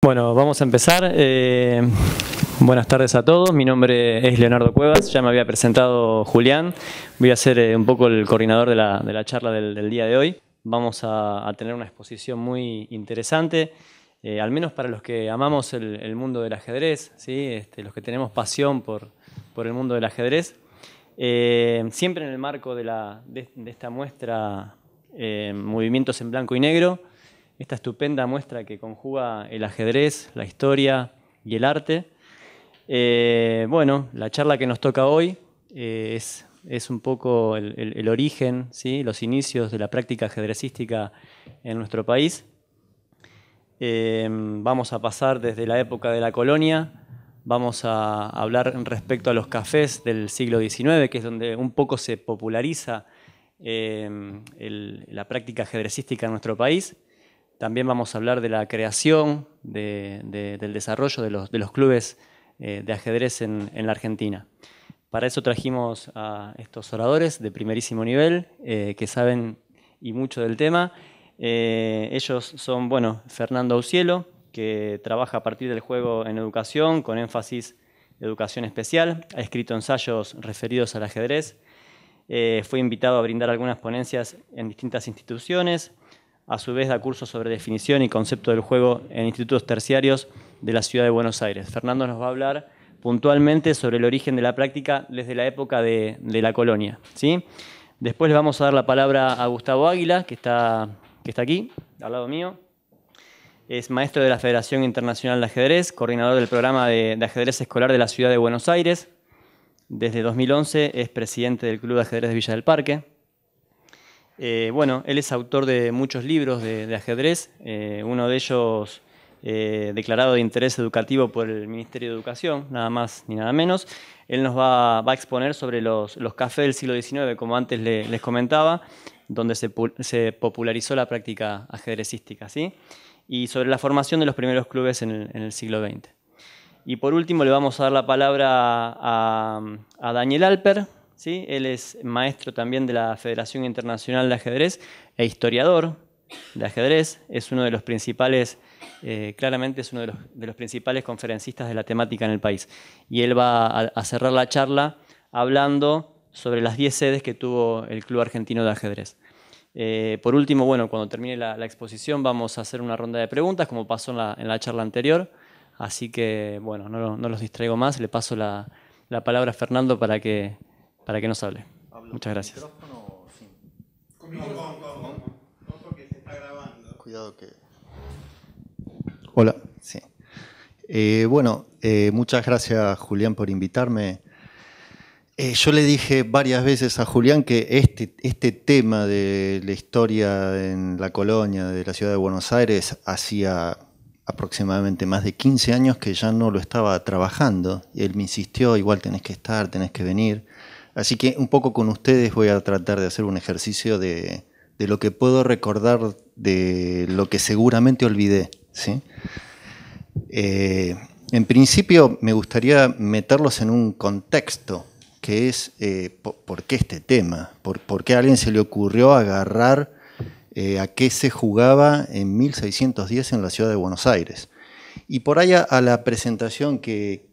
Bueno, vamos a empezar. Buenas tardes a todos. Mi nombre es Leonardo Cuevas. Ya me había presentado Julián. Voy a ser un poco el coordinador de la charla del día de hoy. Vamos a tener una exposición muy interesante, al menos para los que amamos el mundo del ajedrez, ¿sí? Los que tenemos pasión por el mundo del ajedrez. Siempre en el marco de esta muestra, Movimientos en Blanco y Negro, esta estupenda muestra que conjuga el ajedrez, la historia y el arte. Bueno, la charla que nos toca hoy es un poco el origen, ¿sí? Los inicios de la práctica ajedrecística en nuestro país. Vamos a pasar desde la época de la colonia, vamos a hablar respecto a los cafés del siglo XIX, que es donde un poco se populariza la práctica ajedrecística en nuestro país. También vamos a hablar de la creación, del desarrollo de los clubes de ajedrez en la Argentina. Para eso trajimos a estos oradores de primerísimo nivel que saben y mucho del tema. Ellos son, bueno, Fernando Aucielo, que trabaja a partir del juego en educación, con énfasis en educación especial. Ha escrito ensayos referidos al ajedrez. Fue invitado a brindar algunas ponencias en distintas instituciones. A su vez da cursos sobre definición y concepto del juego en institutos terciarios de la ciudad de Buenos Aires. Fernando nos va a hablar puntualmente sobre el origen de la práctica desde la época de la colonia, ¿sí? Después le vamos a dar la palabra a Gustavo Águila, que está aquí, al lado mío. Es maestro de la Federación Internacional de Ajedrez, coordinador del programa de ajedrez escolar de la ciudad de Buenos Aires. Desde 2011 es presidente del Club de Ajedrez de Villa del Parque. Bueno, él es autor de muchos libros de ajedrez, uno de ellos declarado de interés educativo por el Ministerio de Educación, nada más ni nada menos. Él nos va a exponer sobre los cafés del siglo XIX, como antes les comentaba, donde se popularizó la práctica ajedrecística, ¿sí? Y sobre la formación de los primeros clubes en el siglo XX. Y por último le vamos a dar la palabra a Daniel Alper, ¿sí? Él es maestro también de la Federación Internacional de Ajedrez e historiador de ajedrez. Es uno de los principales, claramente es uno de los principales conferencistas de la temática en el país. Y él va a cerrar la charla hablando sobre las 10 sedes que tuvo el Club Argentino de Ajedrez. Por último, bueno, cuando termine la exposición vamos a hacer una ronda de preguntas, como pasó en la charla anterior. Así que, bueno, no los distraigo más. Le paso la palabra a Fernando para que nos hable. Muchas gracias. Porque se está grabando. Cuidado que... Hola. Sí. Bueno, muchas gracias, Julián, por invitarme. Yo le dije varias veces a Julián que este tema de la historia en la colonia de la ciudad de Buenos Aires hacía aproximadamente más de 15 años que ya no lo estaba trabajando. Y él me insistió, igual tenés que estar, tenés que venir. Así que un poco con ustedes voy a tratar de hacer un ejercicio de lo que puedo recordar de lo que seguramente olvidé, ¿sí? En principio me gustaría meterlos en un contexto, que es ¿por qué este tema? ¿Por qué a alguien se le ocurrió agarrar a qué se jugaba en 1610 en la ciudad de Buenos Aires? Y por ahí a la presentación que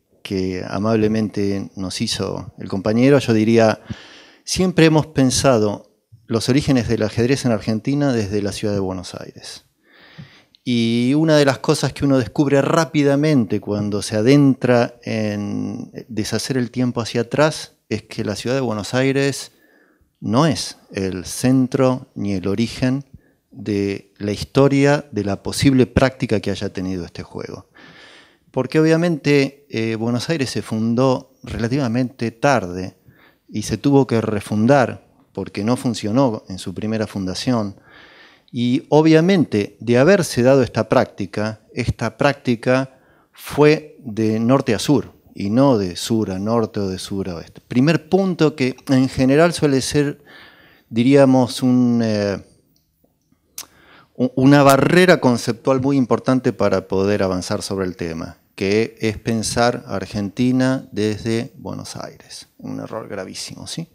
amablemente nos hizo el compañero, yo diría, siempre hemos pensado los orígenes del ajedrez en Argentina desde la ciudad de Buenos Aires. Y una de las cosas que uno descubre rápidamente cuando se adentra en deshacer el tiempo hacia atrás es que la ciudad de Buenos Aires no es el centro ni el origen de la historia de la posible práctica que haya tenido este juego. Porque obviamente Buenos Aires se fundó relativamente tarde y se tuvo que refundar porque no funcionó en su primera fundación. Y obviamente de haberse dado esta práctica fue de norte a sur y no de sur a norte o de sur a oeste. Primer punto que en general suele ser, diríamos, una barrera conceptual muy importante para poder avanzar sobre el tema, que es pensar Argentina desde Buenos Aires. Un error gravísimo, ¿sí?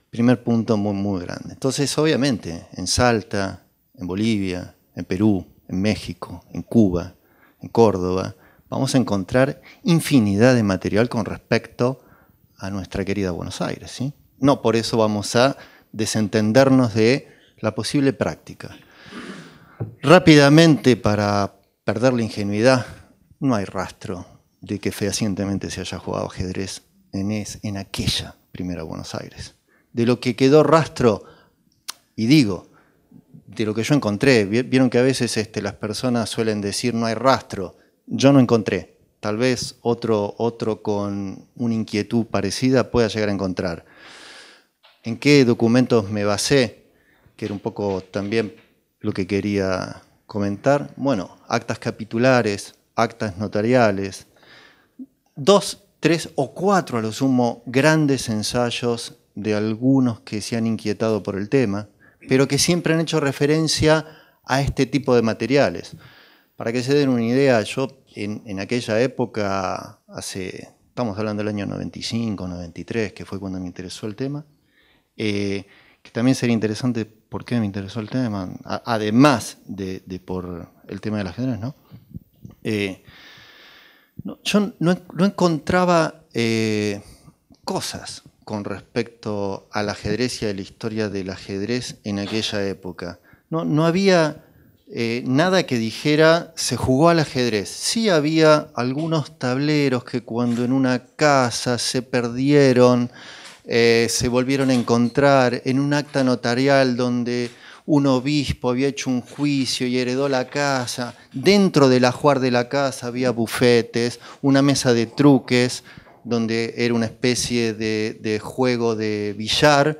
Primer punto muy, muy grande. Entonces, obviamente, en Salta, en Bolivia, en Perú, en México, en Cuba, en Córdoba, vamos a encontrar infinidad de material con respecto a nuestra querida Buenos Aires, ¿sí? No por eso vamos a desentendernos de la posible práctica. Rápidamente, para perder la ingenuidad, no hay rastro de que fehacientemente se haya jugado ajedrez en aquella primera Buenos Aires. De lo que quedó rastro, y digo, de lo que yo encontré, vieron que a veces las personas suelen decir no hay rastro, yo no encontré. Tal vez otro con una inquietud parecida pueda llegar a encontrar. ¿En qué documentos me basé? Que era un poco también lo que quería comentar. Bueno, actas capitulares, actas notariales, 2, 3 o 4 a lo sumo grandes ensayos de algunos que se han inquietado por el tema, pero que siempre han hecho referencia a este tipo de materiales. Para que se den una idea, yo en aquella época, estamos hablando del año 95, 93, que fue cuando me interesó el tema, que también sería interesante por qué me interesó el tema, además de por el tema del ajedrez, ¿no? Yo no encontraba cosas con respecto al ajedrez y a la historia del ajedrez en aquella época. No había nada que dijera se jugó al ajedrez. Sí había algunos tableros que cuando en una casa se perdieron, se volvieron a encontrar en un acta notarial donde un obispo había hecho un juicio y heredó la casa. Dentro del ajuar de la casa había bufetes, una mesa de truques, donde era una especie de juego de billar.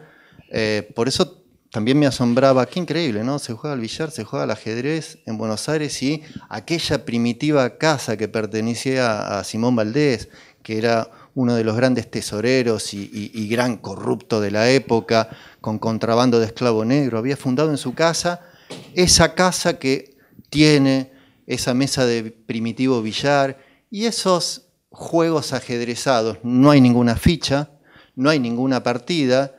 Por eso también me asombraba, qué increíble, ¿no? Se juega al billar, se juega al ajedrez en Buenos Aires y aquella primitiva casa que pertenecía a Simón Valdés, que era uno de los grandes tesoreros y gran corrupto de la época, con contrabando de esclavo negro, había fundado en su casa esa casa que tiene esa mesa de primitivo billar y esos juegos ajedrezados. No hay ninguna ficha, no hay ninguna partida,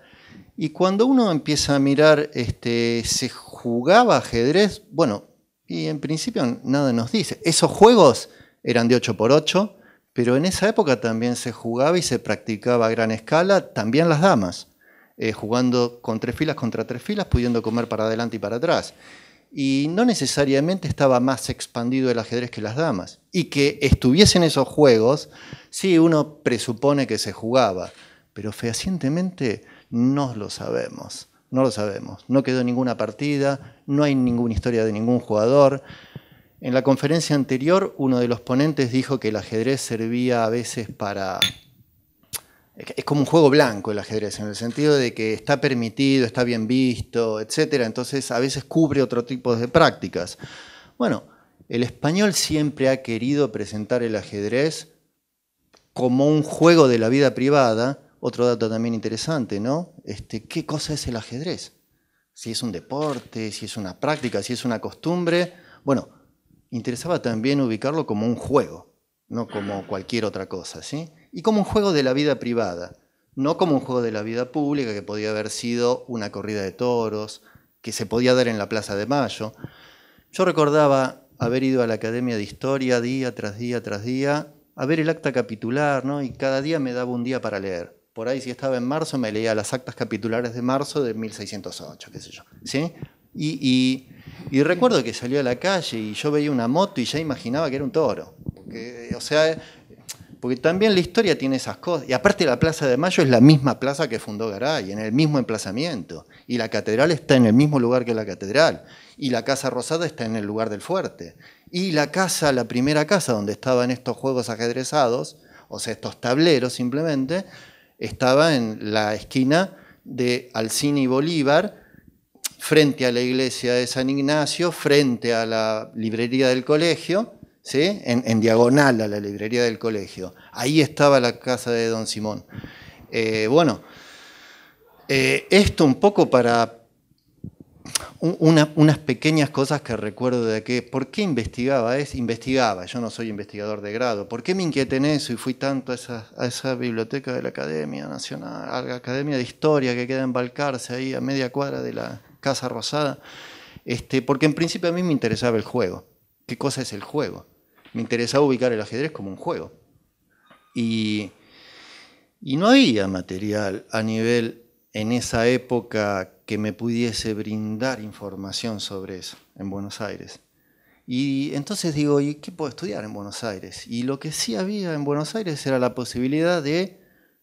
y cuando uno empieza a mirar, ¿se jugaba ajedrez? Bueno, y en principio nada nos dice. Esos juegos eran de 8×8, pero en esa época también se jugaba y se practicaba a gran escala, también las damas, jugando con 3 filas contra 3 filas, pudiendo comer para adelante y para atrás. Y no necesariamente estaba más expandido el ajedrez que las damas. Y que estuviesen esos juegos, sí, uno presupone que se jugaba, pero fehacientemente no lo sabemos. No lo sabemos. No quedó ninguna partida, no hay ninguna historia de ningún jugador. En la conferencia anterior, uno de los ponentes dijo que el ajedrez servía a veces para... Es como un juego blanco el ajedrez, en el sentido de que está permitido, está bien visto, etc. Entonces, a veces cubre otro tipo de prácticas. Bueno, el español siempre ha querido presentar el ajedrez como un juego de la vida privada. Otro dato también interesante, ¿no? ¿Qué cosa es el ajedrez? Si es un deporte, si es una práctica, si es una costumbre. Bueno, interesaba también ubicarlo como un juego, no como cualquier otra cosa, ¿sí? Y como un juego de la vida privada, no como un juego de la vida pública que podía haber sido una corrida de toros, que se podía dar en la Plaza de Mayo. Yo recordaba haber ido a la Academia de Historia día tras día tras día, a ver el acta capitular, ¿no? Y cada día me daba un día para leer. Por ahí, si estaba en marzo, me leía las actas capitulares de marzo de 1608, qué sé yo, ¿sí? Y recuerdo que salí a la calle y yo veía una moto y ya imaginaba que era un toro. Porque también la historia tiene esas cosas. Y aparte la Plaza de Mayo es la misma plaza que fundó Garay, en el mismo emplazamiento. Y la catedral está en el mismo lugar que la catedral. Y la Casa Rosada está en el lugar del fuerte. Y la primera casa donde estaban estos juegos ajedrezados, o sea, estos tableros simplemente, estaba en la esquina de Alsina y Bolívar, frente a la iglesia de San Ignacio, frente a la librería del colegio, ¿sí? En diagonal a la librería del colegio. Ahí estaba la casa de Don Simón. Esto un poco para unas pequeñas cosas que recuerdo de que, ¿por qué investigaba? Yo no soy investigador de grado. ¿Por qué me inquieté en eso y fui tanto a esa biblioteca de la Academia Nacional, a la Academia de Historia que queda en Balcarce, ahí a media cuadra de la Casa Rosada? porque en principio a mí me interesaba el juego. ¿Qué cosa es el juego? Me interesaba ubicar el ajedrez como un juego. Y no había material a nivel en esa época que me pudiese brindar información sobre eso en Buenos Aires. Y entonces digo, ¿y qué puedo estudiar en Buenos Aires? Y lo que sí había en Buenos Aires era la posibilidad de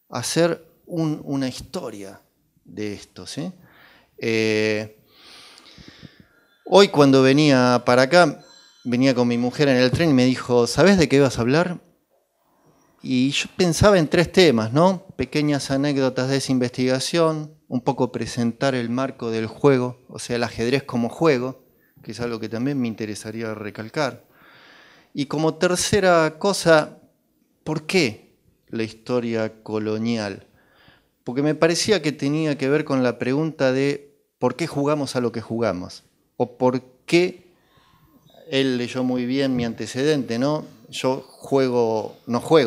hacer una historia de esto, ¿sí? Hoy cuando venía para acá, venía con mi mujer en el tren y me dijo, ¿sabés de qué ibas a hablar? Y yo pensaba en 3 temas, ¿no? Pequeñas anécdotas de esa investigación, un poco presentar el marco del juego, o sea, el ajedrez como juego, que es algo que también me interesaría recalcar. Y como tercera cosa, ¿por qué la historia colonial? Porque me parecía que tenía que ver con la pregunta de ¿por qué jugamos a lo que jugamos? O por qué, él leyó muy bien mi antecedente, ¿no? Yo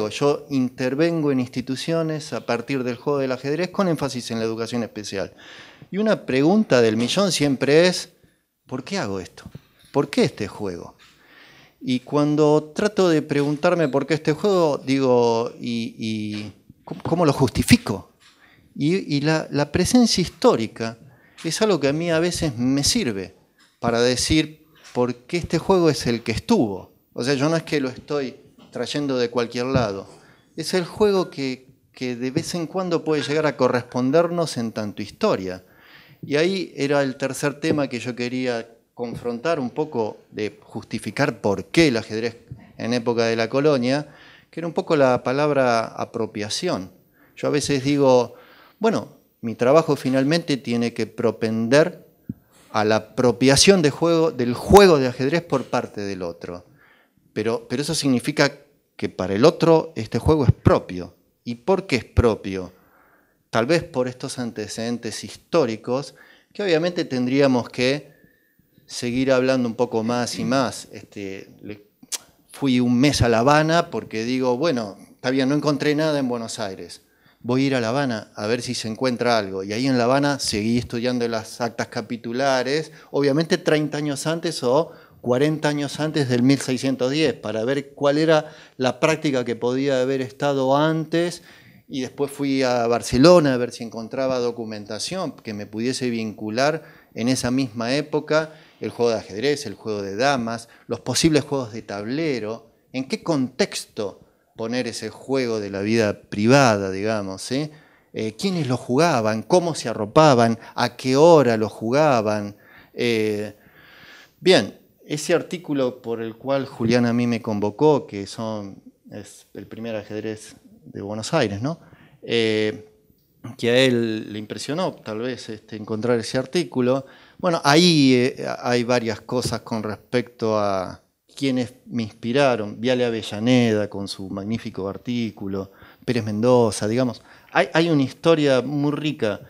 yo intervengo en instituciones a partir del juego del ajedrez con énfasis en la educación especial. Y una pregunta del millón siempre es, ¿por qué hago esto? ¿Por qué este juego? Y cuando trato de preguntarme por qué este juego, digo, ¿y cómo lo justifico? Y la presencia histórica es algo que a mí a veces me sirve para decir por qué este juego es el que estuvo. O sea, yo no es que lo estoy trayendo de cualquier lado. Es el juego que de vez en cuando puede llegar a correspondernos en tanto historia. Y ahí era el tercer tema que yo quería confrontar un poco, de justificar por qué el ajedrez en época de la colonia, que era un poco la palabra apropiación. Yo a veces digo, bueno, mi trabajo finalmente tiene que propender a la apropiación del juego de ajedrez por parte del otro. Pero eso significa que para el otro este juego es propio. ¿Y por qué es propio? Tal vez por estos antecedentes históricos que obviamente tendríamos que seguir hablando un poco más y más. Fui un mes a La Habana porque digo, bueno, está bien, no encontré nada en Buenos Aires. Voy a ir a La Habana a ver si se encuentra algo. Y ahí en La Habana seguí estudiando las actas capitulares, obviamente 30 años antes o 40 años antes del 1610, para ver cuál era la práctica que podía haber estado antes. Y después fui a Barcelona a ver si encontraba documentación que me pudiese vincular en esa misma época el juego de ajedrez, el juego de damas, los posibles juegos de tablero, en qué contexto poner ese juego de la vida privada, digamos, ¿sí? ¿Quiénes lo jugaban? ¿Cómo se arropaban? ¿A qué hora lo jugaban? Bien, ese artículo por el cual Julián a mí me convocó, que es el primer ajedrez de Buenos Aires, ¿no? Que a él le impresionó tal vez encontrar ese artículo. Bueno, ahí hay varias cosas con respecto a quienes me inspiraron. Viale Avellaneda con su magnífico artículo, Pérez Mendoza, digamos. Hay una historia muy rica.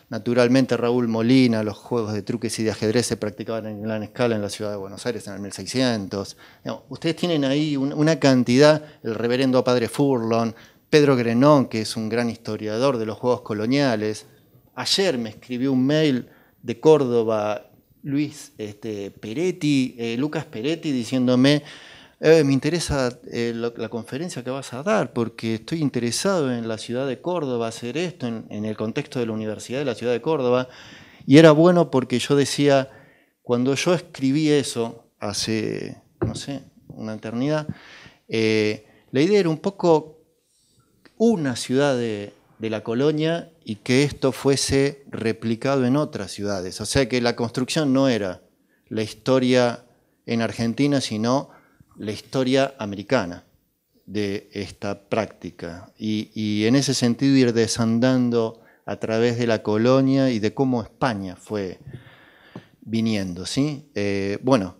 Naturalmente Raúl Molina, los juegos de truques y de ajedrez se practicaban en gran escala en la ciudad de Buenos Aires en el 1600. Ustedes tienen ahí una cantidad, el reverendo padre Furlon, Pedro Grenón, que es un gran historiador de los juegos coloniales. Ayer me escribió un mail de Córdoba, Lucas Peretti, diciéndome, me interesa la conferencia que vas a dar, porque estoy interesado en la ciudad de Córdoba, hacer esto en el contexto de la Universidad de la Ciudad de Córdoba. Y era bueno porque yo decía, cuando yo escribí eso, hace, no sé, una eternidad, la idea era un poco una ciudad de la colonia y que esto fuese replicado en otras ciudades. O sea que la construcción no era la historia en Argentina, sino la historia americana de esta práctica. Y en ese sentido ir desandando a través de la colonia y de cómo España fue viniendo, ¿sí? Bueno,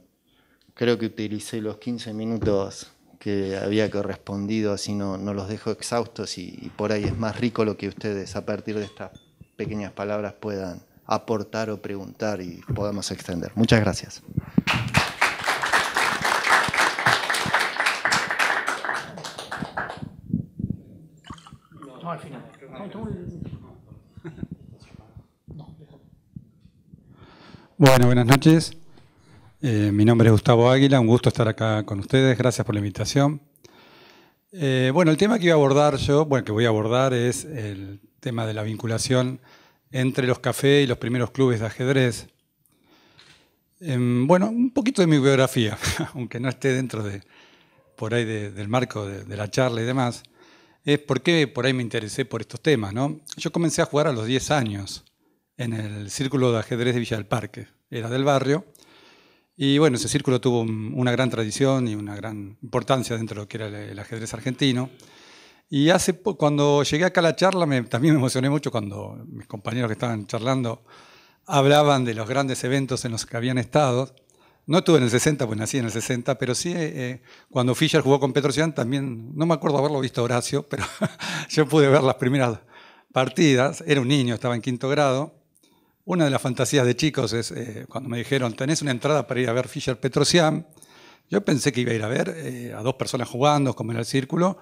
creo que utilicé los 15 minutos que había correspondido, así no los dejo exhaustos y por ahí es más rico lo que ustedes a partir de estas pequeñas palabras puedan aportar o preguntar y podamos extender. Muchas gracias. No, al final. Bueno, buenas noches. Mi nombre es Gustavo Águila, un gusto estar acá con ustedes, gracias por la invitación. Bueno, el tema que voy a abordar es el tema de la vinculación entre los cafés y los primeros clubes de ajedrez. Bueno, un poquito de mi biografía, aunque no esté dentro del marco de la charla y demás, es por qué por ahí me interesé por estos temas, ¿no? Yo comencé a jugar a los 10 años en el Círculo de Ajedrez de Villa del Parque, era del barrio, y bueno, ese círculo tuvo una gran tradición y una gran importancia dentro de lo que era el ajedrez argentino. Y cuando llegué acá a la charla, también me emocioné mucho cuando mis compañeros que estaban charlando hablaban de los grandes eventos en los que habían estado. No estuve en el 60, pues nací en el 60, pero sí cuando Fischer jugó con Petrosian también, no me acuerdo haberlo visto a Horacio, pero yo pude ver las primeras partidas. Era un niño, estaba en 5º grado. Una de las fantasías de chicos es cuando me dijeron, tenés una entrada para ir a ver Fischer Petrosian. Yo pensé que iba a ir a ver a 2 personas jugando, como en el círculo,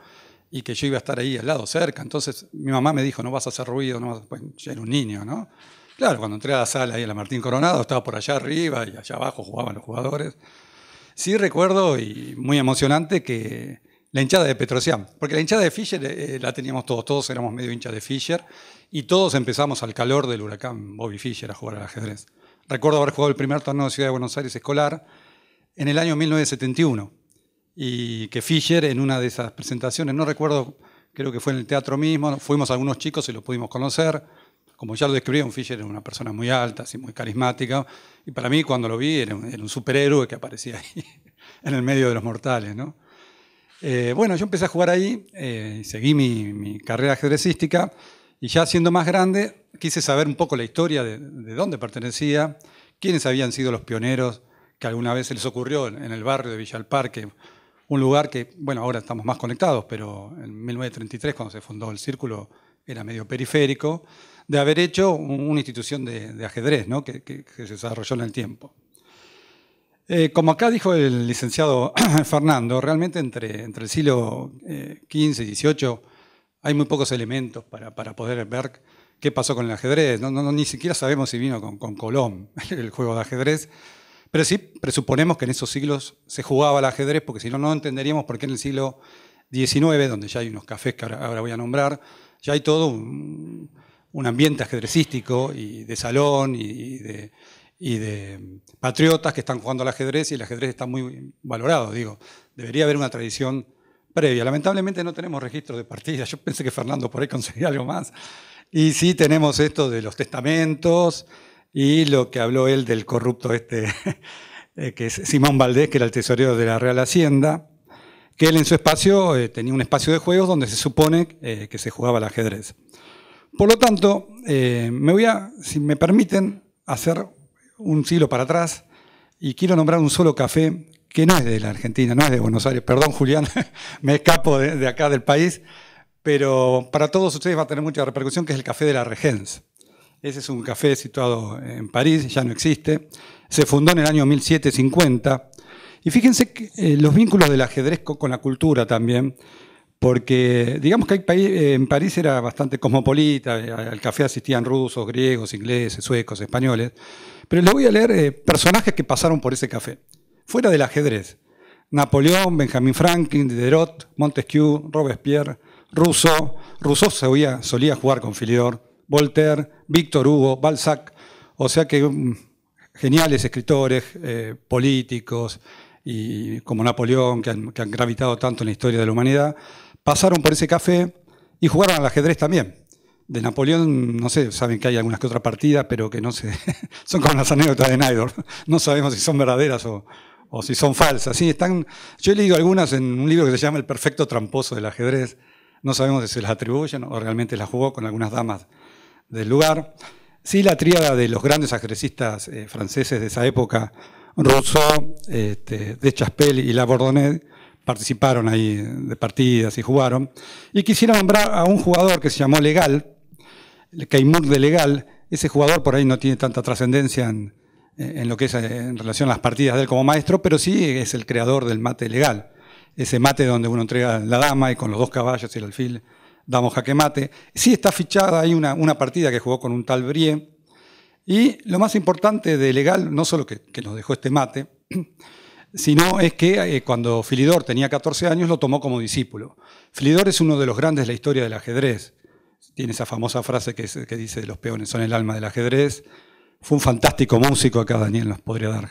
y que yo iba a estar ahí al lado, cerca. Entonces mi mamá me dijo, no vas a hacer ruido, pues yo era un niño, ¿no? Claro, cuando entré a la sala ahí en la Martín Coronado, estaba por allá arriba y allá abajo jugaban los jugadores. Sí recuerdo, y muy emocionante, que la hinchada de Petrosian, porque la hinchada de Fischer la teníamos todos éramos medio hinchas de Fischer, y todos empezamos al calor del huracán Bobby Fischer a jugar al ajedrez. Recuerdo haber jugado el primer torneo de Ciudad de Buenos Aires escolar en el año 1971, y que Fischer en una de esas presentaciones, no recuerdo, creo que fue en el teatro mismo, fuimos algunos chicos y lo pudimos conocer. Como ya lo describieron, Fischer era una persona muy alta, así, muy carismática, y para mí cuando lo vi era un superhéroe que aparecía ahí en el medio de los mortales, ¿no? Bueno, yo empecé a jugar ahí, seguí mi carrera ajedrecística, y ya siendo más grande quise saber un poco la historia de dónde pertenecía, quiénes habían sido los pioneros que alguna vez se les ocurrió en el barrio de Villa del Parque, un lugar que, bueno, ahora estamos más conectados, pero en 1933, cuando se fundó el Círculo, era medio periférico, de haber hecho una institución de ajedrez, ¿no? que se desarrolló en el tiempo. Como acá dijo el licenciado Fernando, realmente entre el siglo XV y XVIII hay muy pocos elementos para poder ver qué pasó con el ajedrez. Ni siquiera sabemos si vino con Colón el juego de ajedrez, pero sí presuponemos que en esos siglos se jugaba al ajedrez, porque si no, no entenderíamos por qué en el siglo XIX, donde ya hay unos cafés que ahora voy a nombrar, ya hay todo un ambiente ajedrecístico y de salón y de patriotas que están jugando al ajedrez, y el ajedrez está muy valorado. Digo, debería haber una tradición previa. Lamentablemente no tenemos registro de partidas. Yo pensé que Fernando por ahí conseguía algo más. Y sí tenemos esto de los testamentos y lo que habló él del corrupto que es Simón Valdés, que era el tesorero de la Real Hacienda, que él en su espacio tenía un espacio de juegos donde se supone que se jugaba al ajedrez. Por lo tanto, si me permiten, hacer un siglo para atrás, y quiero nombrar un solo café que no es de la Argentina, no es de Buenos Aires. Perdón, Julián, me escapo de acá del país, pero para todos ustedes va a tener mucha repercusión, que es el Café de la Regence. Ese es un café situado en París, ya no existe. Se fundó en el año 1750. Y fíjense que, los vínculos del ajedrez con la cultura también, porque digamos que en París era bastante cosmopolita, al café asistían rusos, griegos, ingleses, suecos, españoles, pero les voy a leer personajes que pasaron por ese café, fuera del ajedrez. Napoleón, Benjamin Franklin, Diderot, Montesquieu, Robespierre, Rousseau solía jugar con Philidor, Voltaire, Víctor Hugo, Balzac, o sea que geniales escritores, políticos, y como Napoleón, que han gravitado tanto en la historia de la humanidad, pasaron por ese café y jugaron al ajedrez también. De Napoleón, no sé, saben que hay algunas que otra partida, pero que no sé, son como las anécdotas de Naidor. No sabemos si son verdaderas o si son falsas. Sí, yo he leído algunas en un libro que se llama El perfecto tramposo del ajedrez. No sabemos si se las atribuyen o realmente las jugó con algunas damas del lugar. Sí, la tríada de los grandes ajedrecistas franceses de esa época, Rousseau, Deschappelle y Labourdonnais, participaron ahí de partidas y jugaron. Y quisiera nombrar a un jugador que se llamó Legal, Keimur de Legal. Ese jugador por ahí no tiene tanta trascendencia en lo que es en relación a las partidas de él como maestro, pero sí es el creador del mate legal. Ese mate donde uno entrega la dama y con los 2 caballos y el alfil damos jaque mate. Sí está fichada ahí una partida que jugó con un tal Brie. Y lo más importante de Legal, no solo que nos dejó este mate, sino es que cuando Philidor tenía 14 años lo tomó como discípulo. Philidor es uno de los grandes de la historia del ajedrez. Tiene esa famosa frase que dice: los peones son el alma del ajedrez. Fue un fantástico músico, acá Daniel nos podría dar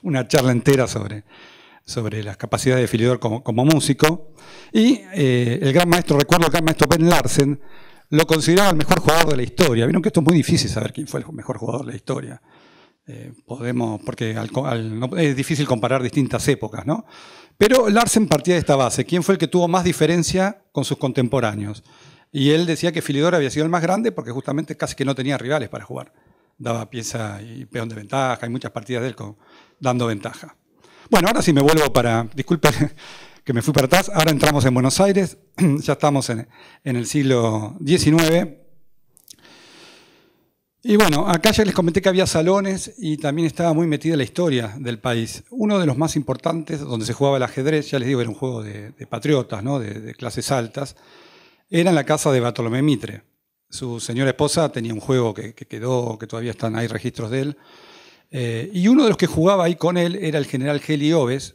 una charla entera sobre las capacidades de Philidor como músico. Y el gran maestro, recuerdo el gran maestro Ben Larsen, lo consideraba el mejor jugador de la historia. Vieron que esto es muy difícil saber quién fue el mejor jugador de la historia. Porque es difícil comparar distintas épocas, ¿no? Pero Larsen partía de esta base: ¿quién fue el que tuvo más diferencia con sus contemporáneos? Y él decía que Philidor había sido el más grande porque justamente casi que no tenía rivales para jugar. Daba pieza y peón de ventaja, hay muchas partidas de él dando ventaja. Bueno, ahora sí me vuelvo disculpen que me fui para atrás, ahora entramos en Buenos Aires, ya estamos en el siglo XIX. Y bueno, acá ya les comenté que había salones y también estaba muy metida la historia del país. Uno de los más importantes, donde se jugaba el ajedrez, ya les digo, era un juego de patriotas, ¿no? de clases altas, era en la casa de Bartolomé Mitre. Su señora esposa tenía un juego que quedó, que todavía hay registros de él. Y uno de los que jugaba ahí con él era el general Geli Oves,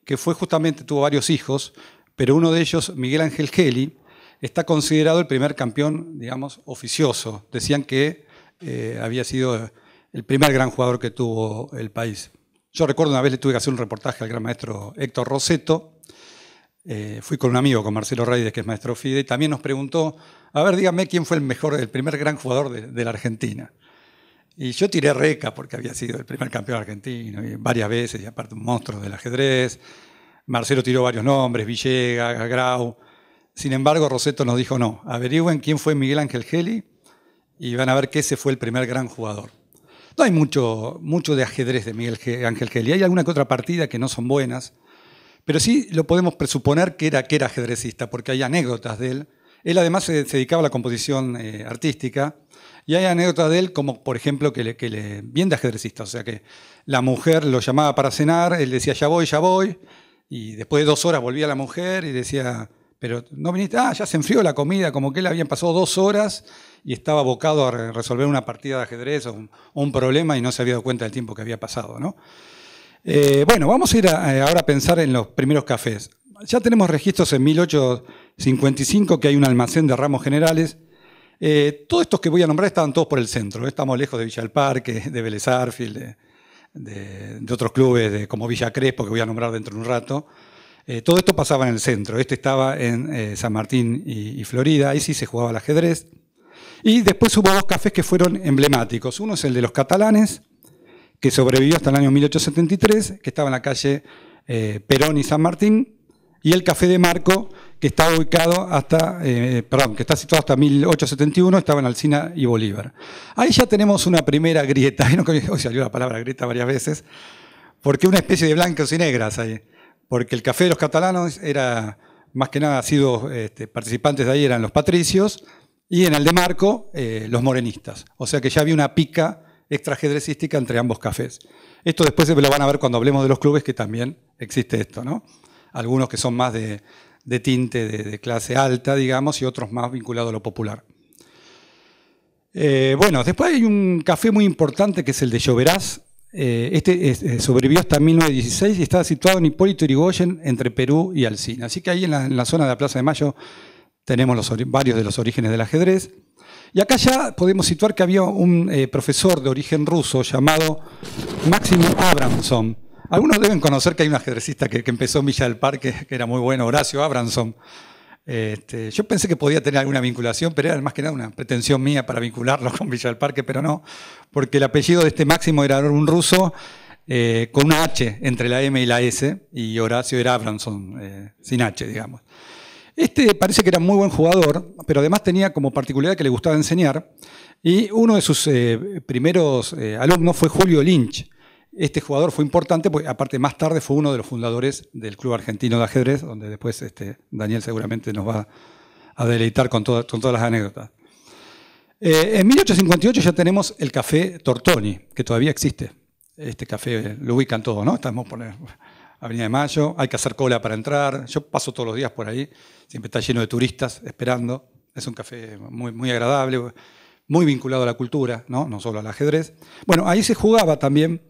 que tuvo varios hijos, pero uno de ellos, Miguel Ángel Geli, está considerado el primer campeón, digamos, oficioso. Decían que había sido el primer gran jugador que tuvo el país. Yo recuerdo una vez le tuve que hacer un reportaje al gran maestro Héctor Rossetto. Fui con un amigo, con Marcelo Reyes, que es maestro FIDE, y también nos preguntó: a ver, dígame quién fue el primer gran jugador de la Argentina. Y yo tiré Reca, porque había sido el primer campeón argentino, y varias veces, y aparte un monstruo del ajedrez. Marcelo tiró varios nombres: Villegas, Grau. Sin embargo, Rossetto nos dijo: no, averigüen quién fue Miguel Ángel Geli, y van a ver que ese fue el primer gran jugador. No hay mucho de ajedrez de Miguel Ángel Geli. Hay alguna que otra partida que no son buenas, pero sí lo podemos presuponer que era ajedrecista, porque hay anécdotas de él. Él además se dedicaba a la composición artística, y hay anécdotas de él como, por ejemplo, bien de ajedrecista. O sea, que la mujer lo llamaba para cenar, él decía: ya voy, y después de 2 horas volvía la mujer y decía: pero no viniste, ya se enfrió la comida, como que él habían pasado 2 horas y estaba abocado a resolver una partida de ajedrez o un problema y no se había dado cuenta del tiempo que había pasado, ¿no? Bueno, vamos a ir ahora a pensar en los primeros cafés. Ya tenemos registros en 1855 que hay un almacén de ramos generales. Todos estos que voy a nombrar estaban todos por el centro. Estamos lejos de Villa del Parque, de Vélez Sarsfield, de otros clubes como Villa Crespo, que voy a nombrar dentro de un rato. Todo esto pasaba en el centro. Este estaba en San Martín y Florida. Ahí sí se jugaba al ajedrez. Y después hubo 2 cafés que fueron emblemáticos. Uno es el de los Catalanes, que sobrevivió hasta el año 1873, que estaba en la calle Perón y San Martín, y el Café de Marco, que está ubicado que está situado hasta 1871, estaba en Alsina y Bolívar. Ahí ya tenemos una primera grieta. Hoy salió la palabra grieta varias veces, porque una especie de blancos y negras ahí. Porque el Café de los Catalanes era, más que nada, participantes de ahí eran los patricios, y en el de Marco, los morenistas. O sea que ya había una pica extraajedrecística entre ambos cafés. Esto después lo van a ver cuando hablemos de los clubes, que también existe esto, ¿no? Algunos que son más de tinte de clase alta, digamos, y otros más vinculados a lo popular. Bueno, después hay un café muy importante que es el de Lloveras. Sobrevivió hasta 1916 y está situado en Hipólito Yrigoyen, entre Perú y Alsina. Así que ahí en la zona de la Plaza de Mayo tenemos varios de los orígenes del ajedrez. Y acá ya podemos situar que había un profesor de origen ruso llamado Máximo Abramson. Algunos deben conocer que hay un ajedrecista que empezó en Villa del Parque, que era muy bueno, Horacio Abramson. Yo pensé que podía tener alguna vinculación, pero era más que nada una pretensión mía para vincularlo con Villa del Parque, pero no, porque el apellido de este Máximo era un ruso con una H entre la M y la S, y Horacio era Abramson, sin H, digamos. Parece que era muy buen jugador, pero además tenía como particularidad que le gustaba enseñar, y uno de sus primeros alumnos fue Julio Lynch. Este jugador fue importante porque, aparte, más tarde fue uno de los fundadores del Club Argentino de Ajedrez, donde después Daniel seguramente nos va a deleitar con todas las anécdotas. En 1858 ya tenemos el Café Tortoni, que todavía existe. Este café lo ubican todos, ¿no? Estamos por Avenida de Mayo, hay que hacer cola para entrar. Yo paso todos los días por ahí, siempre está lleno de turistas esperando. Es un café muy, muy agradable, muy vinculado a la cultura, ¿no? No solo al ajedrez. Bueno, ahí se jugaba también,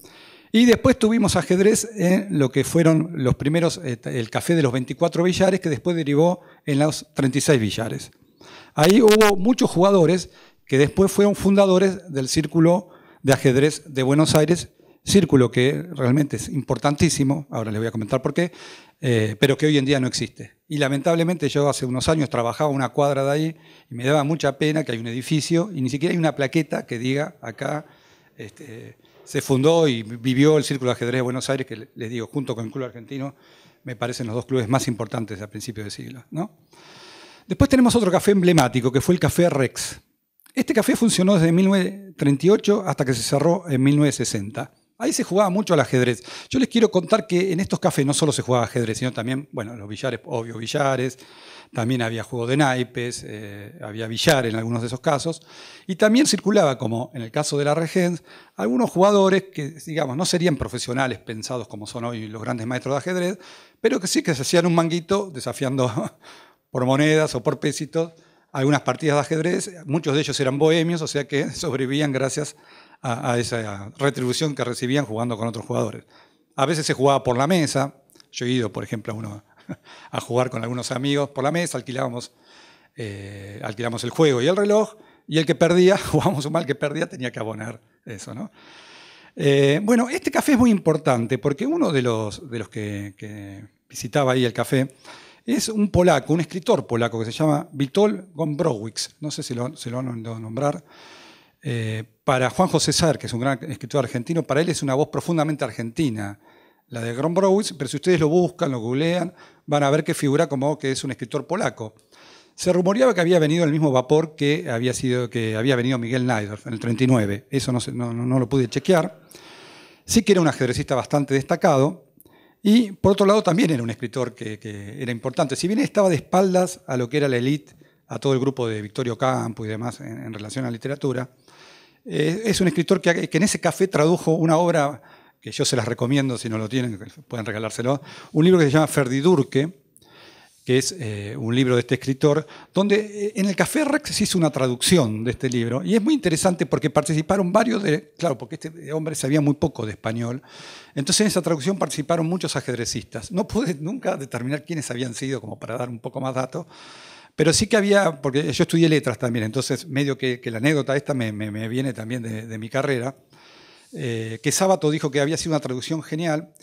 Y después tuvimos ajedrez en lo que fueron los primeros, el café de los 24 billares, que después derivó en los 36 billares. Ahí hubo muchos jugadores que después fueron fundadores del Círculo de Ajedrez de Buenos Aires, círculo que realmente es importantísimo, ahora les voy a comentar por qué, pero que hoy en día no existe. Y lamentablemente yo hace unos años trabajaba una cuadra de ahí y me daba mucha pena que hay un edificio y ni siquiera hay una plaqueta que diga acá se fundó y vivió el Círculo de Ajedrez de Buenos Aires, que les digo, junto con el Club Argentino, me parecen los dos clubes más importantes a principios de siglo, ¿no? Después tenemos otro café emblemático, que fue el Café Rex. Este café funcionó desde 1938 hasta que se cerró en 1960. Ahí se jugaba mucho al ajedrez. Yo les quiero contar que en estos cafés no solo se jugaba ajedrez, sino también, bueno, los billares, obvio, billares, también había juego de naipes, había billar en algunos de esos casos, y también circulaba, como en el caso de la Regens, algunos jugadores que, digamos, no serían profesionales pensados como son hoy los grandes maestros de ajedrez, pero que sí que se hacían un manguito desafiando por monedas o por pesitos algunas partidas de ajedrez. Muchos de ellos eran bohemios, o sea que sobrevivían gracias a esa retribución que recibían jugando con otros jugadores. A veces se jugaba por la mesa. Yo he ido, por ejemplo, a jugar con algunos amigos por la mesa, alquilamos el juego y el reloj, y el que perdía, jugábamos un mal que perdía, tenía que abonar eso, ¿no? Bueno, este café es muy importante porque uno de los que visitaba ahí el café es un polaco, un escritor polaco que se llama Witold Gombrowicz. No sé si lo van a nombrar. Para Juan José Saer, que es un gran escritor argentino, para él es una voz profundamente argentina, la de Gombrowicz, pero si ustedes lo buscan, lo googlean, van a ver que figura como que es un escritor polaco. Se rumoreaba que había venido en el mismo vapor que había venido Miguel Najdorf en el 39. Eso no lo pude chequear. Sí que era un ajedrecista bastante destacado. Y por otro lado también era un escritor que era importante. Si bien estaba de espaldas a lo que era la élite, a todo el grupo de Victorio Campo y demás en relación a la literatura, es un escritor que en ese café tradujo una obra que yo se las recomiendo, si no lo tienen, pueden regalárselo, un libro que se llama Ferdidurque, que es un libro de este escritor, donde en el Café Rex se hizo una traducción de este libro, y es muy interesante porque participaron varios claro, porque este hombre sabía muy poco de español, entonces en esa traducción participaron muchos ajedrecistas. No pude nunca determinar quiénes habían sido, como para dar un poco más datos, pero sí que había, porque yo estudié letras también, entonces medio que la anécdota esta me viene también de mi carrera, que Sábato dijo que había sido una traducción genial,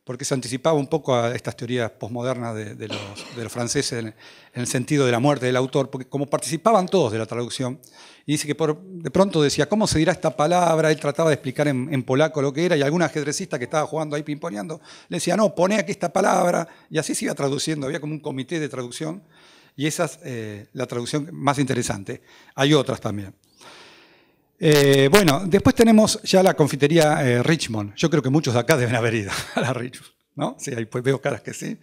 porque se anticipaba un poco a estas teorías posmodernas de los franceses en el sentido de la muerte del autor, porque como participaban todos de la traducción, y dice que de pronto decía, ¿cómo se dirá esta palabra? Él trataba de explicar en polaco lo que era, y algún ajedrecista que estaba jugando ahí pimponeando le decía, no, pone aquí esta palabra, y así se iba traduciendo, había como un comité de traducción, y esa es la traducción más interesante. Hay otras también. Bueno, después tenemos ya la confitería Richmond. Yo creo que muchos de acá deben haber ido a la Richmond, ¿no? Sí, ahí pues veo caras que sí.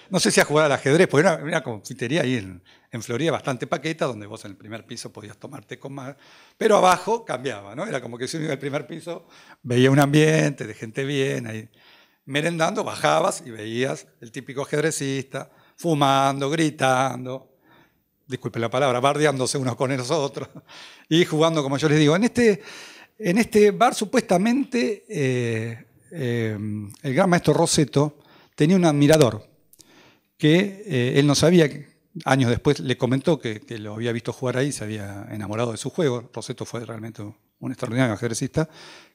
No sé si a jugar al ajedrez, porque era una confitería ahí en Florida bastante paqueta, donde vos en el primer piso podías tomarte con más, pero abajo cambiaba, ¿no? Era como que si uno iba al primer piso, veía un ambiente de gente bien, ahí merendando, bajabas y veías el típico ajedrecista, fumando, gritando, disculpen la palabra, bardeándose unos con los otros y jugando, como yo les digo. En este bar, supuestamente, el gran maestro Rossetto tenía un admirador que él no sabía, años después le comentó que lo había visto jugar ahí, se había enamorado de su juego. Rossetto fue realmente un extraordinario ajedrecista,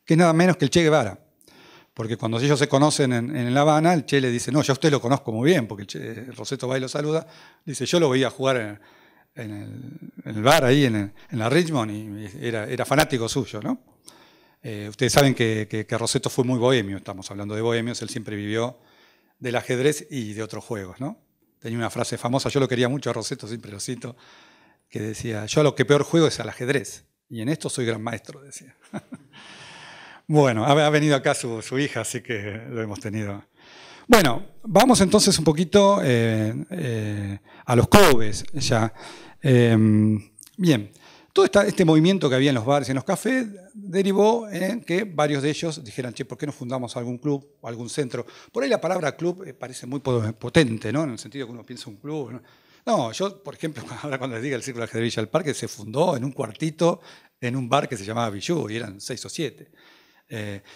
que es nada menos que el Che Guevara. Porque cuando ellos se conocen en La Habana, el Che le dice, no, yo a usted lo conozco muy bien, porque el Rossetto va y lo saluda. Dice, yo lo veía jugar en el bar ahí, en la Richmond, y era fanático suyo, ¿no? Ustedes saben que Rossetto fue muy bohemio, estamos hablando de bohemios, él siempre vivió del ajedrez y de otros juegos, ¿no? Tenía una frase famosa, yo lo quería mucho a Rossetto, siempre lo cito, que decía, yo a lo que peor juego es al ajedrez, y en esto soy gran maestro, decía. Bueno, ha venido acá su hija, así que lo hemos tenido. Bueno, vamos entonces un poquito a los clubes ya. Bien, todo este movimiento que había en los bares y en los cafés derivó en que varios de ellos dijeran, che, ¿por qué no fundamos algún club o algún centro? Por ahí la palabra club parece muy potente, ¿no? En el sentido que uno piensa un club, ¿no? No, yo, por ejemplo, ahora cuando les diga el Círculo de Ajedrez Villa del Parque, se fundó en un cuartito en un bar que se llamaba Bijou, y eran 6 o 7.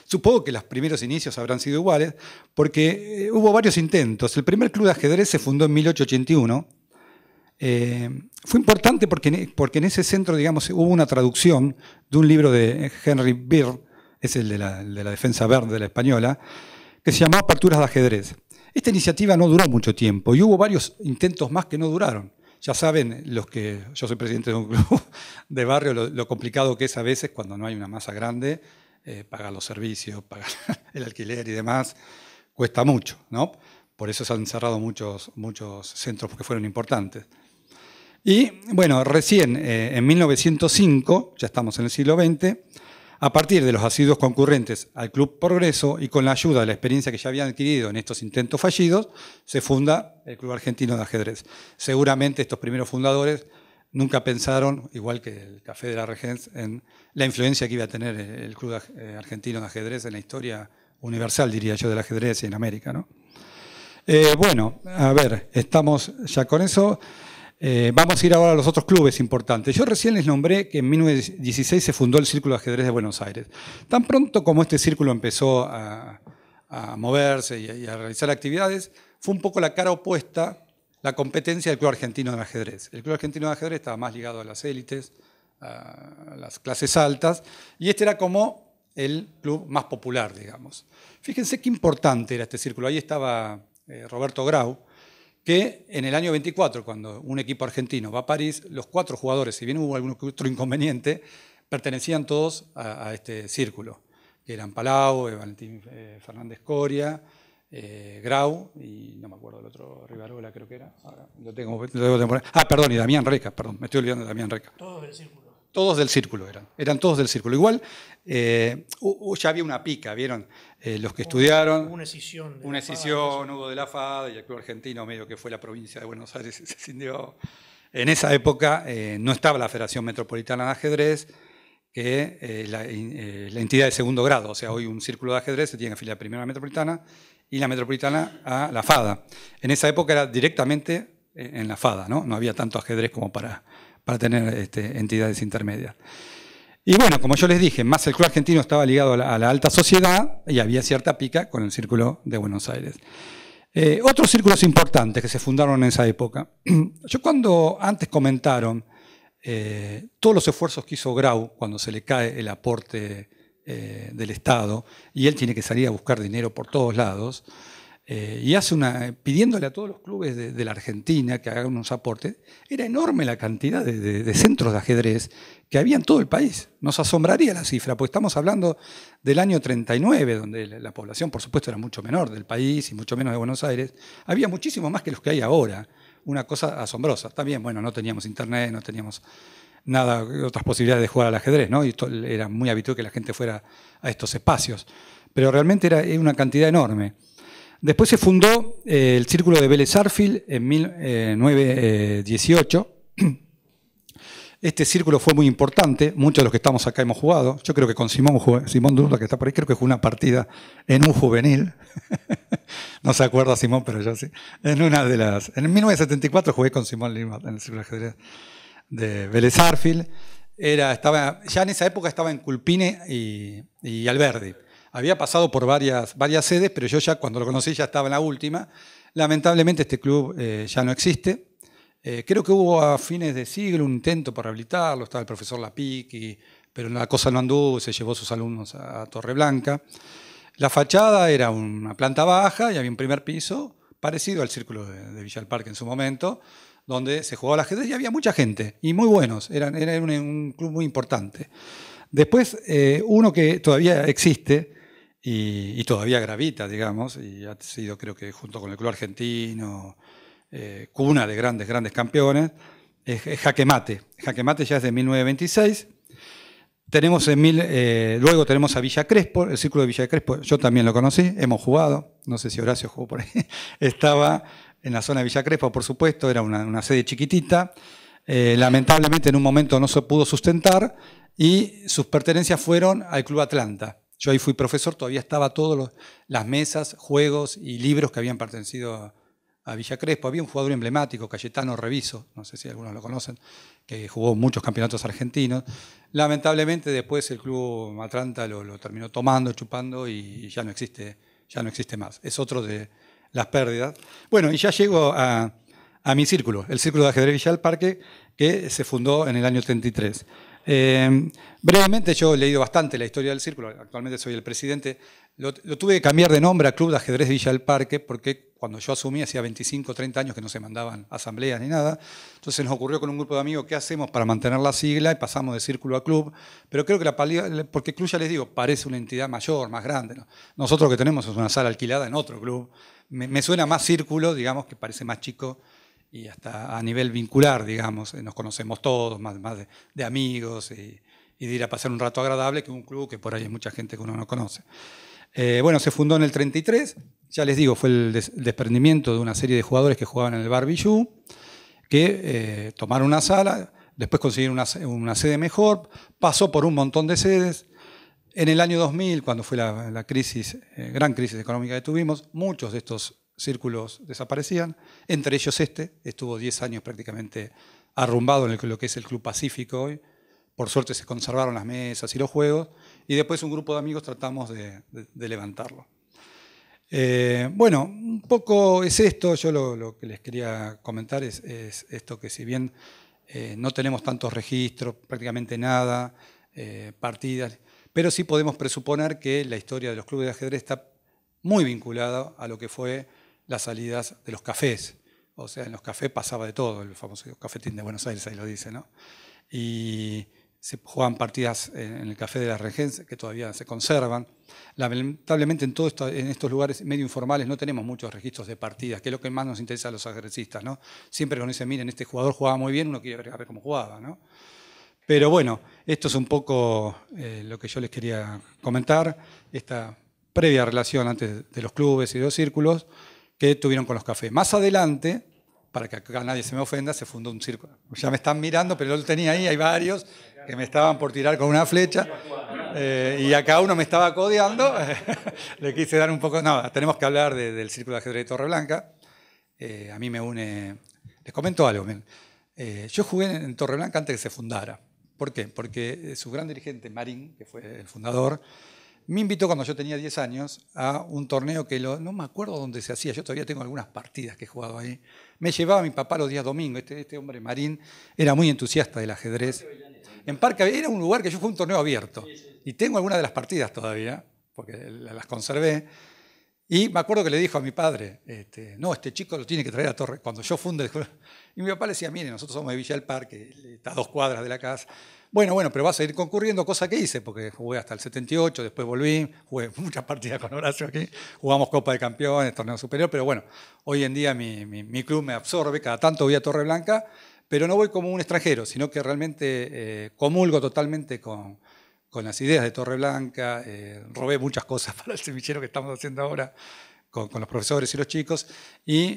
Supongo que los primeros inicios habrán sido iguales, porque hubo varios intentos. El primer club de ajedrez se fundó en 1881. Fue importante porque en ese centro, digamos, hubo una traducción de un libro de Henry Birr, es el de la defensa verde de la española, que se llamó Aperturas de ajedrez. Esta iniciativa no duró mucho tiempo y hubo varios intentos más que no duraron. Ya saben, yo soy presidente de un club de barrio, lo complicado que es a veces cuando no hay una masa grande, pagar los servicios, pagar el alquiler y demás, cuesta mucho, ¿no? Por eso se han cerrado muchos centros porque fueron importantes. Y bueno, recién en 1905, ya estamos en el siglo XX, a partir de los asiduos concurrentes al Club Progreso y con la ayuda de la experiencia que ya habían adquirido en estos intentos fallidos, se funda el Club Argentino de Ajedrez. Seguramente estos primeros fundadores nunca pensaron, igual que el Café de la Regencia, en la influencia que iba a tener el Club Argentino de Ajedrez en la historia universal, diría yo, del ajedrez y en América, ¿no? Bueno, a ver, estamos ya con eso. Vamos a ir ahora a los otros clubes importantes. Yo recién les nombré que en 1916 se fundó el Círculo de Ajedrez de Buenos Aires. Tan pronto como este círculo empezó a moverse y a realizar actividades, fue un poco la cara opuesta, la competencia del Club Argentino de Ajedrez. El Club Argentino de Ajedrez estaba más ligado a las élites, a las clases altas, y este era como el club más popular, digamos. Fíjense qué importante era este círculo. Ahí estaba Roberto Grau, que en el año 24, cuando un equipo argentino va a París, los 4 jugadores, si bien hubo algún otro inconveniente, pertenecían todos a este círculo, que eran Palau, Valentín Fernández Coria, Grau y no me acuerdo el otro, Rivarola creo que era. Ahora, lo debo poner. Perdón, y Damián Reca, perdón, me estoy olvidando de Damián Reca. Todos del círculo. Todos del círculo eran todos del círculo. Igual ya había una pica, ¿vieron? Los que estudiaron. Una escisión. Hubo de la FADA y el Club Argentino, medio que fue la provincia de Buenos Aires, se cindió. En esa época no estaba la Federación Metropolitana de Ajedrez, que la entidad de segundo grado. O sea, hoy un círculo de ajedrez se tiene que afiliar primero a la Metropolitana y la Metropolitana a la FADA. En esa época era directamente en la FADA, ¿no? No había tanto ajedrez como para tener entidades intermedias. Y bueno, como yo les dije, más el Club Argentino estaba ligado a la alta sociedad y había cierta pica con el Círculo de Buenos Aires. Otros círculos importantes que se fundaron en esa época. Yo cuando antes comentaron todos los esfuerzos que hizo Grau cuando se le cae el aporte del Estado y él tiene que salir a buscar dinero por todos lados, y hace pidiéndole a todos los clubes de la Argentina que hagan unos aportes, era enorme la cantidad de centros de ajedrez que había en todo el país. Nos asombraría la cifra, porque estamos hablando del año 39, donde la población, por supuesto, era mucho menor del país y mucho menos de Buenos Aires. Había muchísimo más que los que hay ahora. Una cosa asombrosa. También, bueno, no teníamos internet, no teníamos nada, otras posibilidades de jugar al ajedrez, ¿no? Y era muy habitual que la gente fuera a estos espacios. Pero realmente era una cantidad enorme. Después se fundó el Círculo de Vélez Sarsfield en 1918. Este círculo fue muy importante, muchos de los que estamos acá hemos jugado. Yo creo que con Simón Durla, que está por ahí, creo que jugó una partida en un juvenil. No se acuerda Simón, pero yo sí. En 1974 jugué con Simón Lima en el Círculo de Ajedrez de Vélez Sarsfield. Ya en esa época estaba en Culpine y Alberdi. Había pasado por varias sedes, pero yo ya cuando lo conocí ya estaba en la última. Lamentablemente este club ya no existe. Creo que hubo a fines de siglo un intento por rehabilitarlo, estaba el profesor Lapic, pero la cosa no anduvo, se llevó a sus alumnos a Torreblanca. La fachada era una planta baja y había un primer piso parecido al Círculo de Villa del Parque en su momento, donde se jugaba al ajedrez y había mucha gente, y muy buenos, era un club muy importante. Después, uno que todavía existe, y todavía gravita, digamos, y ha sido, creo que junto con el Club Argentino, cuna de grandes campeones, es Jaque Mate. Jaque Mate ya es de 1926. Luego tenemos a Villa Crespo, el Círculo de Villa Crespo, yo también lo conocí, hemos jugado, no sé si Horacio jugó por ahí, estaba en la zona de Villa Crespo, por supuesto, era una sede chiquitita, lamentablemente en un momento no se pudo sustentar y sus pertenencias fueron al Club Atlanta. Yo ahí fui profesor, todavía estaba todas las mesas, juegos y libros que habían pertenecido a Villa Crespo. Había un jugador emblemático, Cayetano Reviso, no sé si algunos lo conocen, que jugó muchos campeonatos argentinos. Lamentablemente después el club Atlanta lo terminó tomando, chupando y ya no existe más. Es otro de las pérdidas. Bueno, y ya llego a mi círculo, el Círculo de Ajedrez Villa del Parque, que se fundó en el año 33. Brevemente, yo he leído bastante la historia del círculo, actualmente soy el presidente. Lo tuve que cambiar de nombre a Club de Ajedrez Villa del Parque porque cuando yo asumí hacía 25 o 30 años que no se mandaban asambleas ni nada. Entonces nos ocurrió con un grupo de amigos qué hacemos para mantener la sigla y pasamos de círculo a club. Pero creo que porque club, ya les digo, parece una entidad mayor, más grande, ¿no? Nosotros lo que tenemos es una sala alquilada en otro club. Me suena más círculo, digamos, que parece más chico y hasta a nivel vincular, digamos, nos conocemos todos, más de amigos y de ir a pasar un rato agradable que un club que por ahí hay mucha gente que uno no conoce. Bueno, se fundó en el 33, ya les digo, fue el desprendimiento de una serie de jugadores que jugaban en el Bar Bijou, que tomaron una sala, después consiguieron una sede mejor, pasó por un montón de sedes. En el año 2000, cuando fue la crisis, gran crisis económica que tuvimos, muchos de estos círculos desaparecían, entre ellos estuvo 10 años prácticamente arrumbado en lo que es el Club Pacífico hoy. Por suerte se conservaron las mesas y los juegos, y después un grupo de amigos tratamos de levantarlo. Bueno, un poco es esto. Yo lo que les quería comentar es esto, que si bien no tenemos tantos registros, prácticamente nada, partidas, pero sí podemos presuponer que la historia de los clubes de ajedrez está muy vinculada a lo que fue las salidas de los cafés. O sea, en los cafés pasaba de todo, el famoso cafetín de Buenos Aires, ahí lo dice, ¿no? Y se juegan partidas en el Café de la Regencia, que todavía se conservan. Lamentablemente en estos lugares medio informales no tenemos muchos registros de partidas, que es lo que más nos interesa a los ajedrecistas, ¿no? Siempre cuando dicen, miren, este jugador jugaba muy bien, uno quiere ver cómo jugaba, ¿no? Pero bueno, esto es un poco lo que yo les quería comentar, esta previa relación antes de los clubes y de los círculos que tuvieron con los cafés. Más adelante, para que acá nadie se me ofenda, se fundó un círculo. Ya me están mirando, pero yo lo tenía ahí, hay varios que me estaban por tirar con una flecha, y acá uno me estaba codeando. Le quise dar un poco... No, tenemos que hablar del Círculo de Ajedrez de Torreblanca. A mí me une... Les comento algo. Yo jugué en Torreblanca antes de que se fundara. ¿Por qué? Porque su gran dirigente, Marín, que fue el fundador, me invitó cuando yo tenía 10 años a un torneo que no me acuerdo dónde se hacía. Yo todavía tengo algunas partidas que he jugado ahí. Me llevaba mi papá los días domingos. Este hombre, Marín, era muy entusiasta del ajedrez. En Parque era un lugar que yo fue un torneo abierto. Y tengo algunas de las partidas todavía, porque las conservé. Y me acuerdo que le dijo a mi padre, no, este chico lo tiene que traer a Torre. Cuando yo funde... Y mi papá le decía, mire, nosotros somos de Villa del Parque, está a 2 cuadras de la casa. Bueno, pero vas a ir concurriendo, cosa que hice, porque jugué hasta el 78, después volví, jugué muchas partidas con Horacio aquí, jugamos Copa de Campeones, Torneo Superior, pero bueno, hoy en día mi club me absorbe, cada tanto voy a Torreblanca, pero no voy como un extranjero, sino que realmente comulgo totalmente con las ideas de Torreblanca, robé muchas cosas para el semillero que estamos haciendo ahora con los profesores y los chicos, y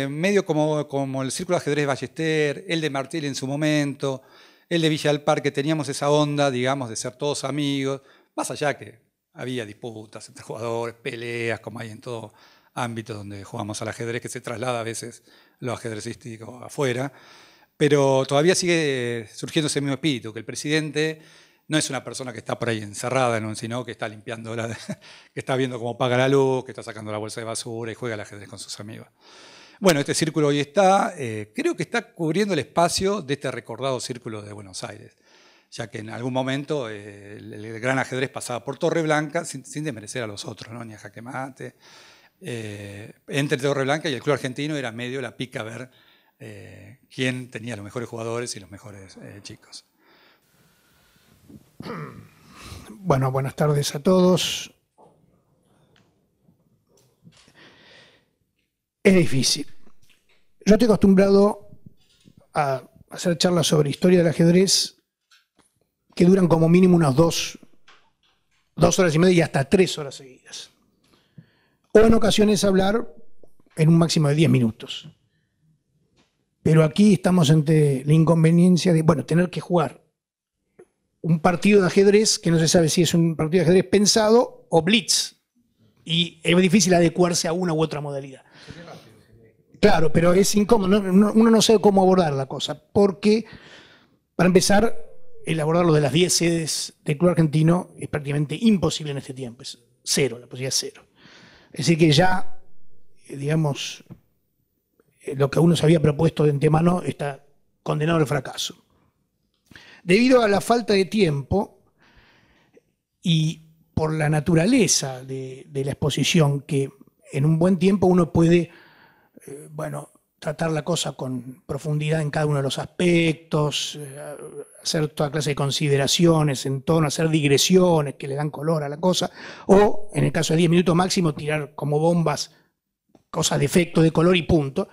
medio como el Círculo de Ajedrez Ballester, el de Martel en su momento, el de Villa del Parque, teníamos esa onda, digamos, de ser todos amigos, más allá que había disputas entre jugadores, peleas, como hay en todo ámbito donde jugamos al ajedrez, que se traslada a veces lo ajedrecístico afuera, pero todavía sigue surgiendo ese mismo espíritu, que el presidente no es una persona que está por ahí encerrada, sino que está limpiando, que está viendo cómo paga la luz, que está sacando la bolsa de basura y juega al ajedrez con sus amigos. Bueno, este círculo hoy está, creo que está cubriendo el espacio de este recordado Círculo de Buenos Aires, ya que en algún momento el gran ajedrez pasaba por Torreblanca, sin desmerecer a los otros, ¿no? Ni a Jaque Mate. Entre Torreblanca y el Club Argentino era medio la pica a ver quién tenía los mejores jugadores y los mejores chicos. Bueno, buenas tardes a todos. Es difícil. Yo estoy acostumbrado a hacer charlas sobre historia del ajedrez que duran como mínimo unas 2 horas y media y hasta 3 horas seguidas. O en ocasiones hablar en un máximo de 10 minutos. Pero aquí estamos ante la inconveniencia de, tener que jugar un partido de ajedrez que no se sabe si es un partido de ajedrez pensado o blitz. Y es difícil adecuarse a una u otra modalidad. Claro, pero es incómodo, uno no sabe cómo abordar la cosa, porque, para empezar, el abordar lo de las 10 sedes del club argentino es prácticamente imposible en este tiempo, es cero, la posibilidad es cero. Es decir, que ya, digamos, lo que uno se había propuesto de antemano está condenado al fracaso. Debido a la falta de tiempo y por la naturaleza de la exposición, que en un buen tiempo uno puede, tratar la cosa con profundidad en cada uno de los aspectos, hacer toda clase de consideraciones en torno a hacer digresiones que le dan color a la cosa, o en el caso de 10 minutos máximo, tirar como bombas cosas de efecto, de color y punto.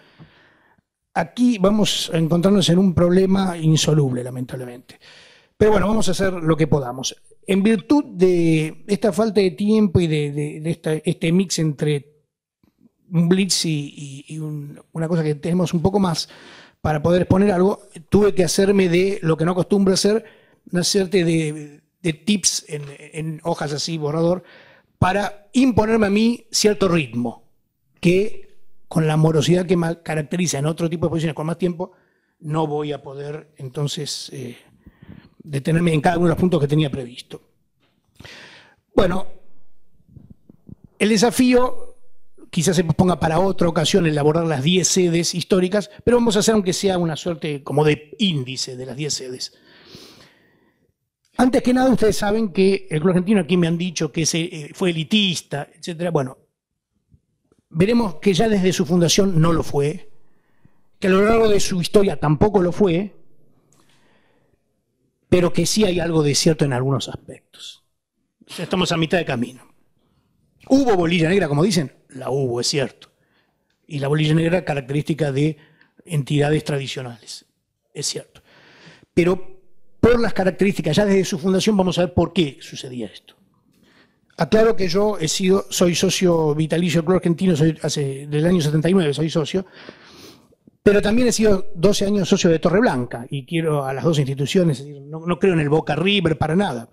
Aquí vamos a encontrarnos en un problema insoluble, lamentablemente. Pero bueno, vamos a hacer lo que podamos. En virtud de esta falta de tiempo y de este mix entre un blitz y una cosa que tenemos un poco más para poder exponer algo, tuve que hacerme de lo que no acostumbro hacer, una serie de tips en hojas así, borrador, para imponerme a mí cierto ritmo, que con la morosidad que me caracteriza en otro tipo de posiciones con más tiempo, no voy a poder entonces detenerme en cada uno de los puntos que tenía previsto. Bueno, el desafío quizás se ponga para otra ocasión el abordar las 10 sedes históricas, pero vamos a hacer aunque sea una suerte como de índice de las 10 sedes. Antes que nada, ustedes saben que el club argentino, aquí me han dicho que fue elitista, etc. Bueno, veremos que ya desde su fundación no lo fue, que a lo largo de su historia tampoco lo fue, pero que sí hay algo de cierto en algunos aspectos. O sea, estamos a mitad de camino. ¿Hubo bolilla negra, como dicen? La hubo, es cierto. Y la bolilla negra característica de entidades tradicionales, es cierto. Pero por las características, ya desde su fundación vamos a ver por qué sucedía esto. Aclaro que yo soy socio vitalicio del Club Argentino, desde el año 79 soy socio, pero también he sido 12 años socio de Torreblanca y quiero a las dos instituciones, no creo en el Boca River para nada.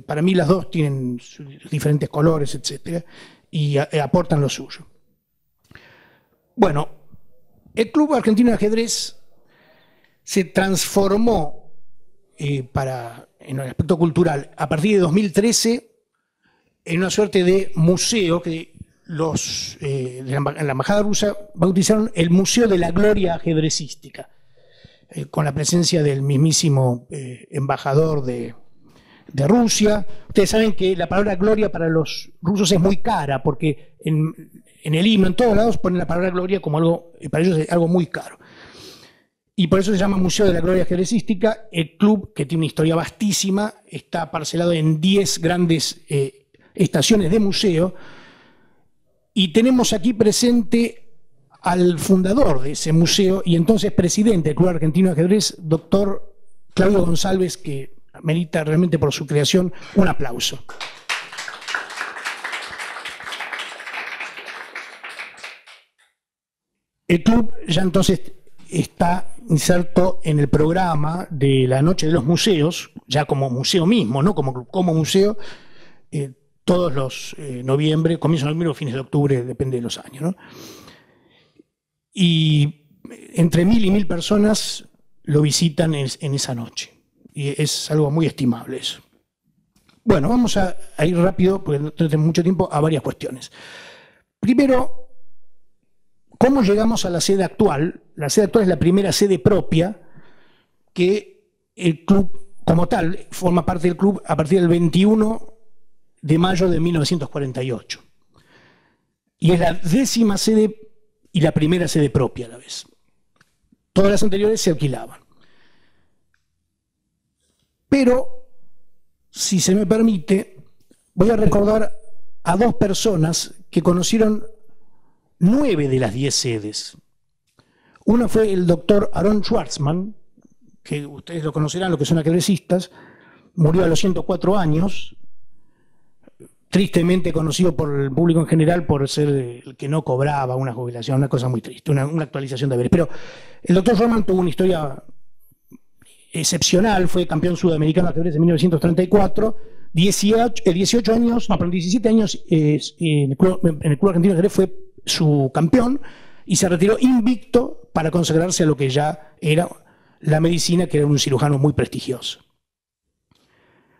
Para mí las dos tienen diferentes colores, etcétera, y aportan lo suyo. Bueno, el Club Argentino de Ajedrez se transformó en el aspecto cultural a partir de 2013 en una suerte de museo que la Embajada Rusa bautizaron el Museo de la Gloria Ajedrecística, con la presencia del mismísimo embajador de Rusia. Ustedes saben que la palabra gloria para los rusos es muy cara, porque en el himno, en todos lados, ponen la palabra gloria como algo, para ellos es algo muy caro. Y por eso se llama Museo de la Gloria Ajedrecística. El club, que tiene una historia vastísima, está parcelado en 10 grandes estaciones de museo, y tenemos aquí presente al fundador de ese museo y entonces presidente del Club Argentino de Ajedrez, doctor Claudio González, que merita realmente por su creación un aplauso. El club ya entonces está inserto en el programa de la Noche de los Museos, ya como museo mismo, no como museo, todos los noviembre, comienzo de noviembre o fines de octubre, depende de los años, ¿no? Y entre 1000 y 1000 personas lo visitan en esa noche. Y es algo muy estimable eso. Bueno, vamos a ir rápido, porque no tenemos mucho tiempo, a varias cuestiones. Primero, ¿cómo llegamos a la sede actual? La sede actual es la primera sede propia que el club, como tal, forma parte del club a partir del 21 de mayo de 1948. Y es la 10ª sede y la primera sede propia a la vez. Todas las anteriores se alquilaban. Pero, si se me permite, voy a recordar a dos personas que conocieron 9 de las 10 sedes. Una fue el doctor Aaron Schwartzman, que ustedes lo conocerán, los que son ajedrecistas, murió a los 104 años, tristemente conocido por el público en general por ser el que no cobraba una jubilación, una cosa muy triste, una actualización de haberes. Pero el doctor Schwartzman tuvo una historia excepcional, fue campeón sudamericano de ajedrez en 1934, 17 años en el Club Argentino de Ajedrez fue su campeón, y se retiró invicto para consagrarse a lo que ya era la medicina, que era un cirujano muy prestigioso.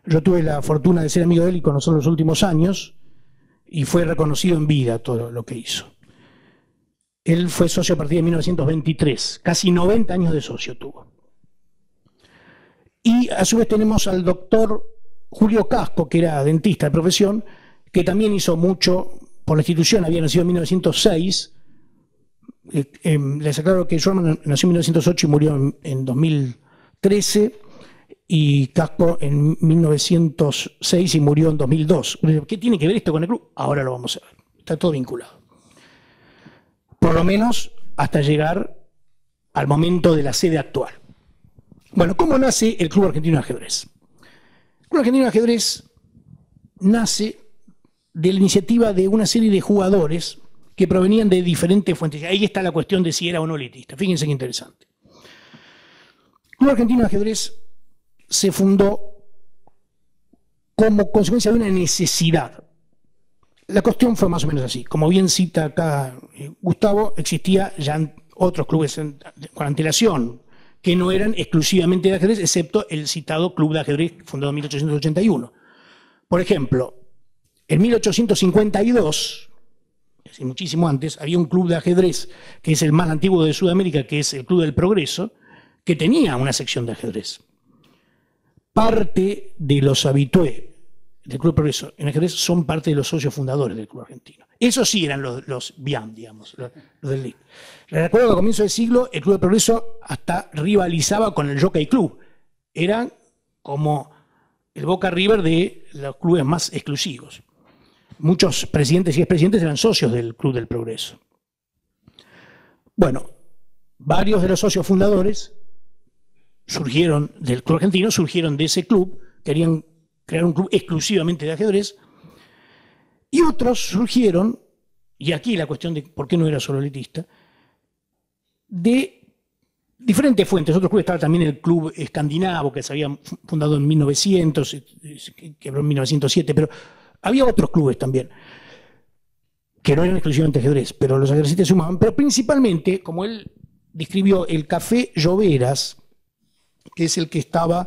Yo tuve la fortuna de ser amigo de él y conocerlo en los últimos años, y fue reconocido en vida todo lo que hizo. Él fue socio a partir de 1923, casi 90 años de socio tuvo. Y a su vez tenemos al doctor Julio Casco, que era dentista de profesión, que también hizo mucho por la institución, había nacido en 1906. Les aclaro que Schwarman nació en 1908 y murió en 2013, y Casco en 1906 y murió en 2002. ¿Qué tiene que ver esto con el club? Ahora lo vamos a ver. Está todo vinculado. Por lo menos hasta llegar al momento de la sede actual. Bueno, ¿cómo nace el Club Argentino de Ajedrez? El Club Argentino de Ajedrez nace de la iniciativa de una serie de jugadores que provenían de diferentes fuentes. Ahí está la cuestión de si era o no elitista. Fíjense qué interesante. El Club Argentino de Ajedrez se fundó como consecuencia de una necesidad. La cuestión fue más o menos así. Como bien cita acá Gustavo, existía ya otros clubes con antelación que no eran exclusivamente de ajedrez, excepto el citado Club de Ajedrez fundado en 1881. Por ejemplo, en 1852, es decir, muchísimo antes, había un club de ajedrez que es el más antiguo de Sudamérica, que es el Club del Progreso, que tenía una sección de ajedrez. Parte de los habitués del Club del Progreso en ajedrez son parte de los socios fundadores del Club Argentino. Esos sí eran los bien, digamos, los del league. Recuerdo que a comienzo del siglo el Club del Progreso hasta rivalizaba con el Jockey Club. Eran como el Boca River de los clubes más exclusivos. Muchos presidentes y expresidentes eran socios del Club del Progreso. Bueno, varios de los socios fundadores surgieron del Club Argentino, surgieron de ese club, querían crear un club exclusivamente de ajedrez, y otros surgieron, y aquí la cuestión de por qué no era solo elitista, de diferentes fuentes. Otros clubes, estaba también el Club Escandinavo, que se había fundado en 1900, quebró en 1907, pero había otros clubes también, que no eran exclusivamente ajedrez, pero los ajedrecistas se sumaban, pero principalmente, como él describió, el Café Lloveras, que es el que estaba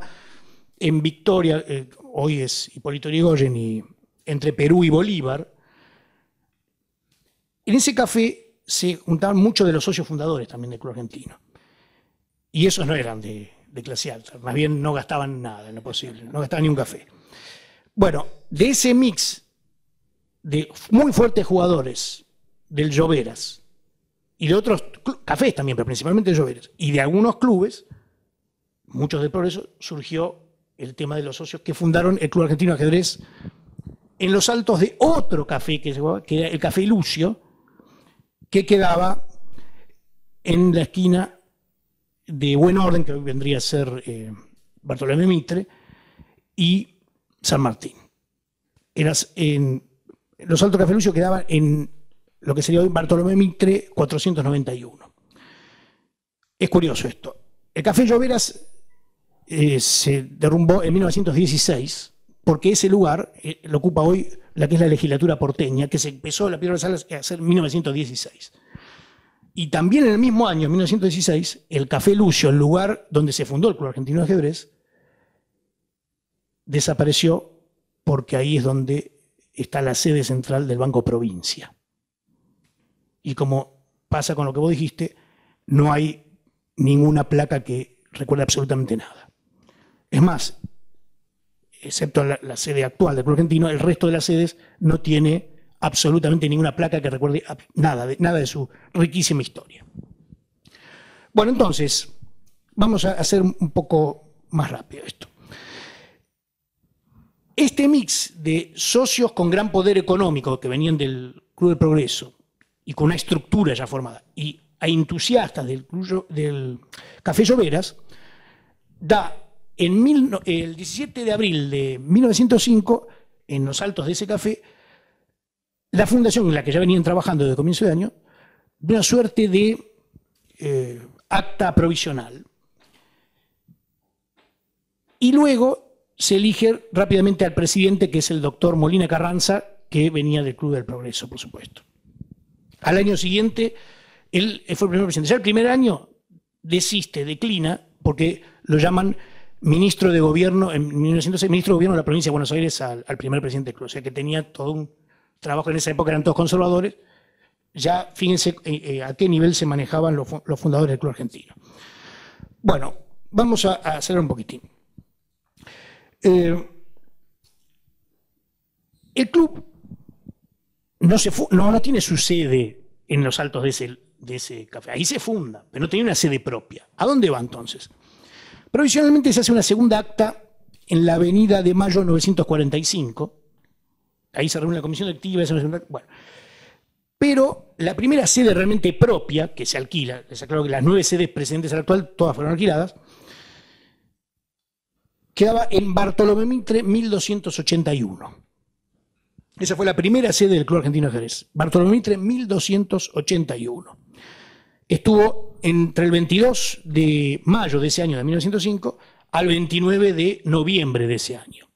en Victoria, hoy es Hipólito Yrigoyen, y entre Perú y Bolívar. En ese café se juntaban muchos de los socios fundadores también del Club Argentino. Y esos no eran de clase alta, más bien no gastaban nada en lo posible, no gastaban ni un café. Bueno, de ese mix de muy fuertes jugadores del Lloveras y de otros cafés también, pero principalmente de Lloveras, y de algunos clubes, muchos del Progreso, surgió el tema de los socios que fundaron el Club Argentino de Ajedrez en los altos de otro café que era el Café Lucio, que quedaba en la esquina de Buen Orden, que hoy vendría a ser Bartolomé Mitre, y San Martín. Los altos Café Lucio quedaban en lo que sería hoy Bartolomé Mitre 491. Es curioso esto. El Café Lloveras se derrumbó en 1916, porque ese lugar lo ocupa hoy la que es la legislatura porteña, que se empezó la primera sala a hacer en 1916. Y también en el mismo año, 1916, el Café Lucio, el lugar donde se fundó el Club Argentino de Ajedrez, desapareció porque ahí es donde está la sede central del Banco Provincia. Y como pasa con lo que vos dijiste, no hay ninguna placa que recuerde absolutamente nada. Es más, excepto la sede actual del Club Argentino, el resto de las sedes no tiene absolutamente ninguna placa que recuerde nada de su riquísima historia. Bueno, entonces, vamos a hacer un poco más rápido esto. Este mix de socios con gran poder económico que venían del Club del Progreso y con una estructura ya formada, y a entusiastas del Café Lloveras, da el 17 de abril de 1905, en los altos de ese café, la fundación en la que ya venían trabajando desde el comienzo de año, de una suerte de acta provisional. Y luego se elige rápidamente al presidente, que es el doctor Molina Carranza, que venía del Club del Progreso, por supuesto. Al año siguiente Él fue el primer presidente. Ya el primer año desiste, declina, porque lo llaman ministro de gobierno, en 1906, ministro de gobierno de la provincia de Buenos Aires al primer presidente del club. O sea que tenía todo un trabajo, en esa época eran todos conservadores. Ya fíjense a qué nivel se manejaban los fundadores del club argentino. Bueno, vamos a acelerar un poquitín. El club no tiene su sede en los altos de ese café. Ahí se funda, pero no tenía una sede propia. ¿A dónde va entonces? Provisionalmente se hace una segunda acta en la Avenida de Mayo 945. Ahí se reúne la comisión directiva. Bueno. Pero la primera sede realmente propia, que se alquila, les aclaro que las 9 sedes precedentes a la actual, todas fueron alquiladas, quedaba en Bartolomé Mitre 1281. Esa fue la primera sede del Club Argentino de Ajedrez. Bartolomé Mitre 1281. Estuvo entre el 22 de mayo de ese año de 1905 al 29 de noviembre de ese año.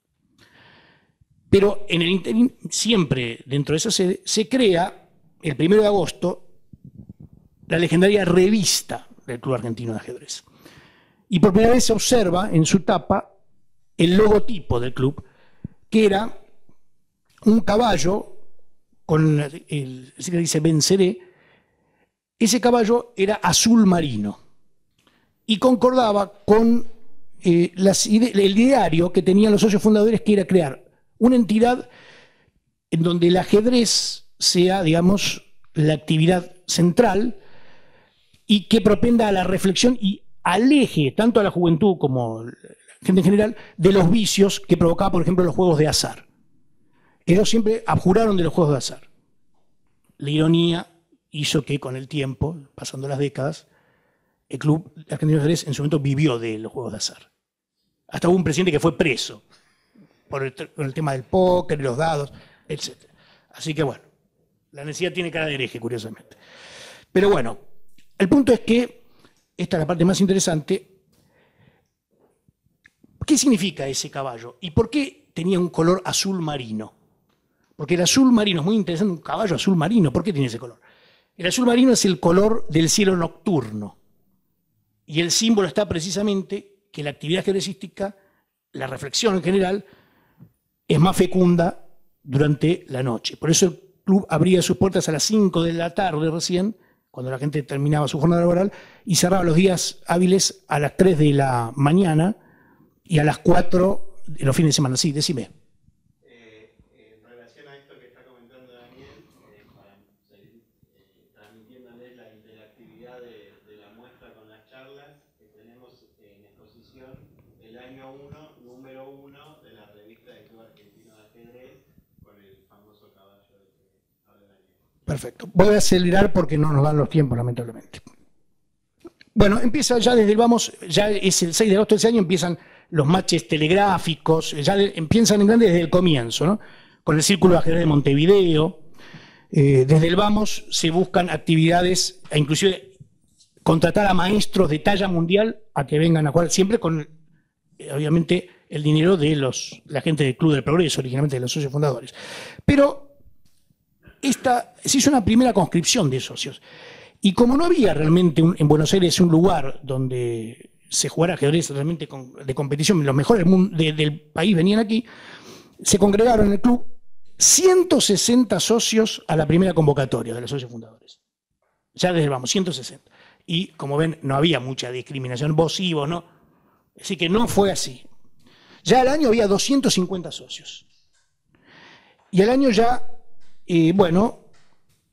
Pero en el interín, siempre dentro de esa sede, se crea el 1 de agosto la legendaria revista del Club Argentino de Ajedrez. Y por primera vez se observa en su tapa el logotipo del club, que era un caballo con el que dice venceré. Ese caballo era azul marino y concordaba con el ideario que tenían los socios fundadores, que era crear una entidad en donde el ajedrez sea, digamos, la actividad central y que propenda a la reflexión y aleje tanto a la juventud como la gente en general de los vicios que provocaba, por ejemplo, los juegos de azar. Ellos siempre abjuraron de los juegos de azar. La ironía hizo que con el tiempo, pasando las décadas, el Club Argentino de Ajedrez en su momento vivió de los juegos de azar. Hasta hubo un presidente que fue preso por el tema del póker, los dados, etc. Así que bueno, la necesidad tiene cara de hereje, curiosamente. Pero bueno, el punto es que, esta es la parte más interesante, ¿qué significa ese caballo? ¿Y por qué tenía un color azul marino? Porque el azul marino es muy interesante, un caballo azul marino. ¿Por qué tiene ese color? El azul marino es el color del cielo nocturno. Y el símbolo está precisamente que la actividad ajedrecística, la reflexión en general, es más fecunda durante la noche. Por eso el club abría sus puertas a las 5 de la tarde recién, cuando la gente terminaba su jornada laboral, y cerraba los días hábiles a las 3 de la mañana y a las 4 de los fines de semana. Sí, decime. En relación a esto que está comentando Daniel, para seguir transmitiéndoles la interactividad de la muestra con las charlas, que tenemos en exposición el año 1, número 1 de la revista del Club Argentino de Ajedrez, con el famoso caballo del que habla Daniel. Perfecto. Voy a acelerar porque no nos dan los tiempos, lamentablemente. Bueno, empieza ya desde el vamos, ya es el 6 de agosto de ese año, empiezan los matches telegráficos, ya empiezan en grande desde el comienzo, ¿no? Con el Círculo de Ajedrez de Montevideo. Desde el vamos se buscan actividades, e inclusive contratar a maestros de talla mundial a que vengan a jugar, siempre con, obviamente, el dinero de la gente del Club del Progreso, originalmente de los socios fundadores. Pero se hizo una primera conscripción de socios. Y como no había realmente en Buenos Aires un lugar donde se jugara ajedrez realmente de competición, los mejores del país venían aquí, se congregaron en el club 160 socios a la primera convocatoria de los socios fundadores. Ya desde el vamos, 160. Y como ven, no había mucha discriminación, vos sí, vos no. Así que no fue así. Ya al año había 250 socios. Y al año ya,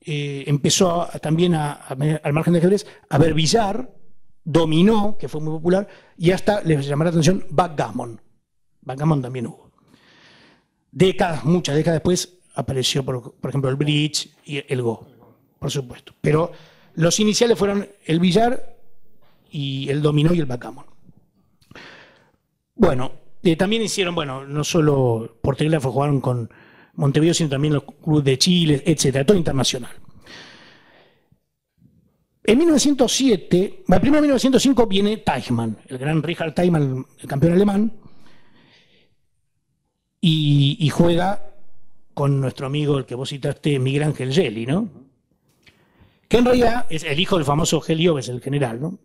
empezó también al margen de ajedrez a ver billar, dominó, que fue muy popular, y hasta les llamó la atención backgammon. Backgammon también hubo. Muchas décadas después, apareció, por ejemplo, el bridge y el go, por supuesto. Pero los iniciales fueron el billar y el dominó y el backgammon. Bueno, también hicieron, no solo por telégrafo jugaron con Montevideo, sino también los clubes de Chile, etcétera, todo internacional. En 1907, primero en 1905 viene Teichmann, el gran Richard Teichmann, el campeón alemán, y juega con nuestro amigo, el que vos citaste, Miguel Ángel Gelli, ¿no? que en realidad es el hijo del famoso Helio, que es el general, ¿no?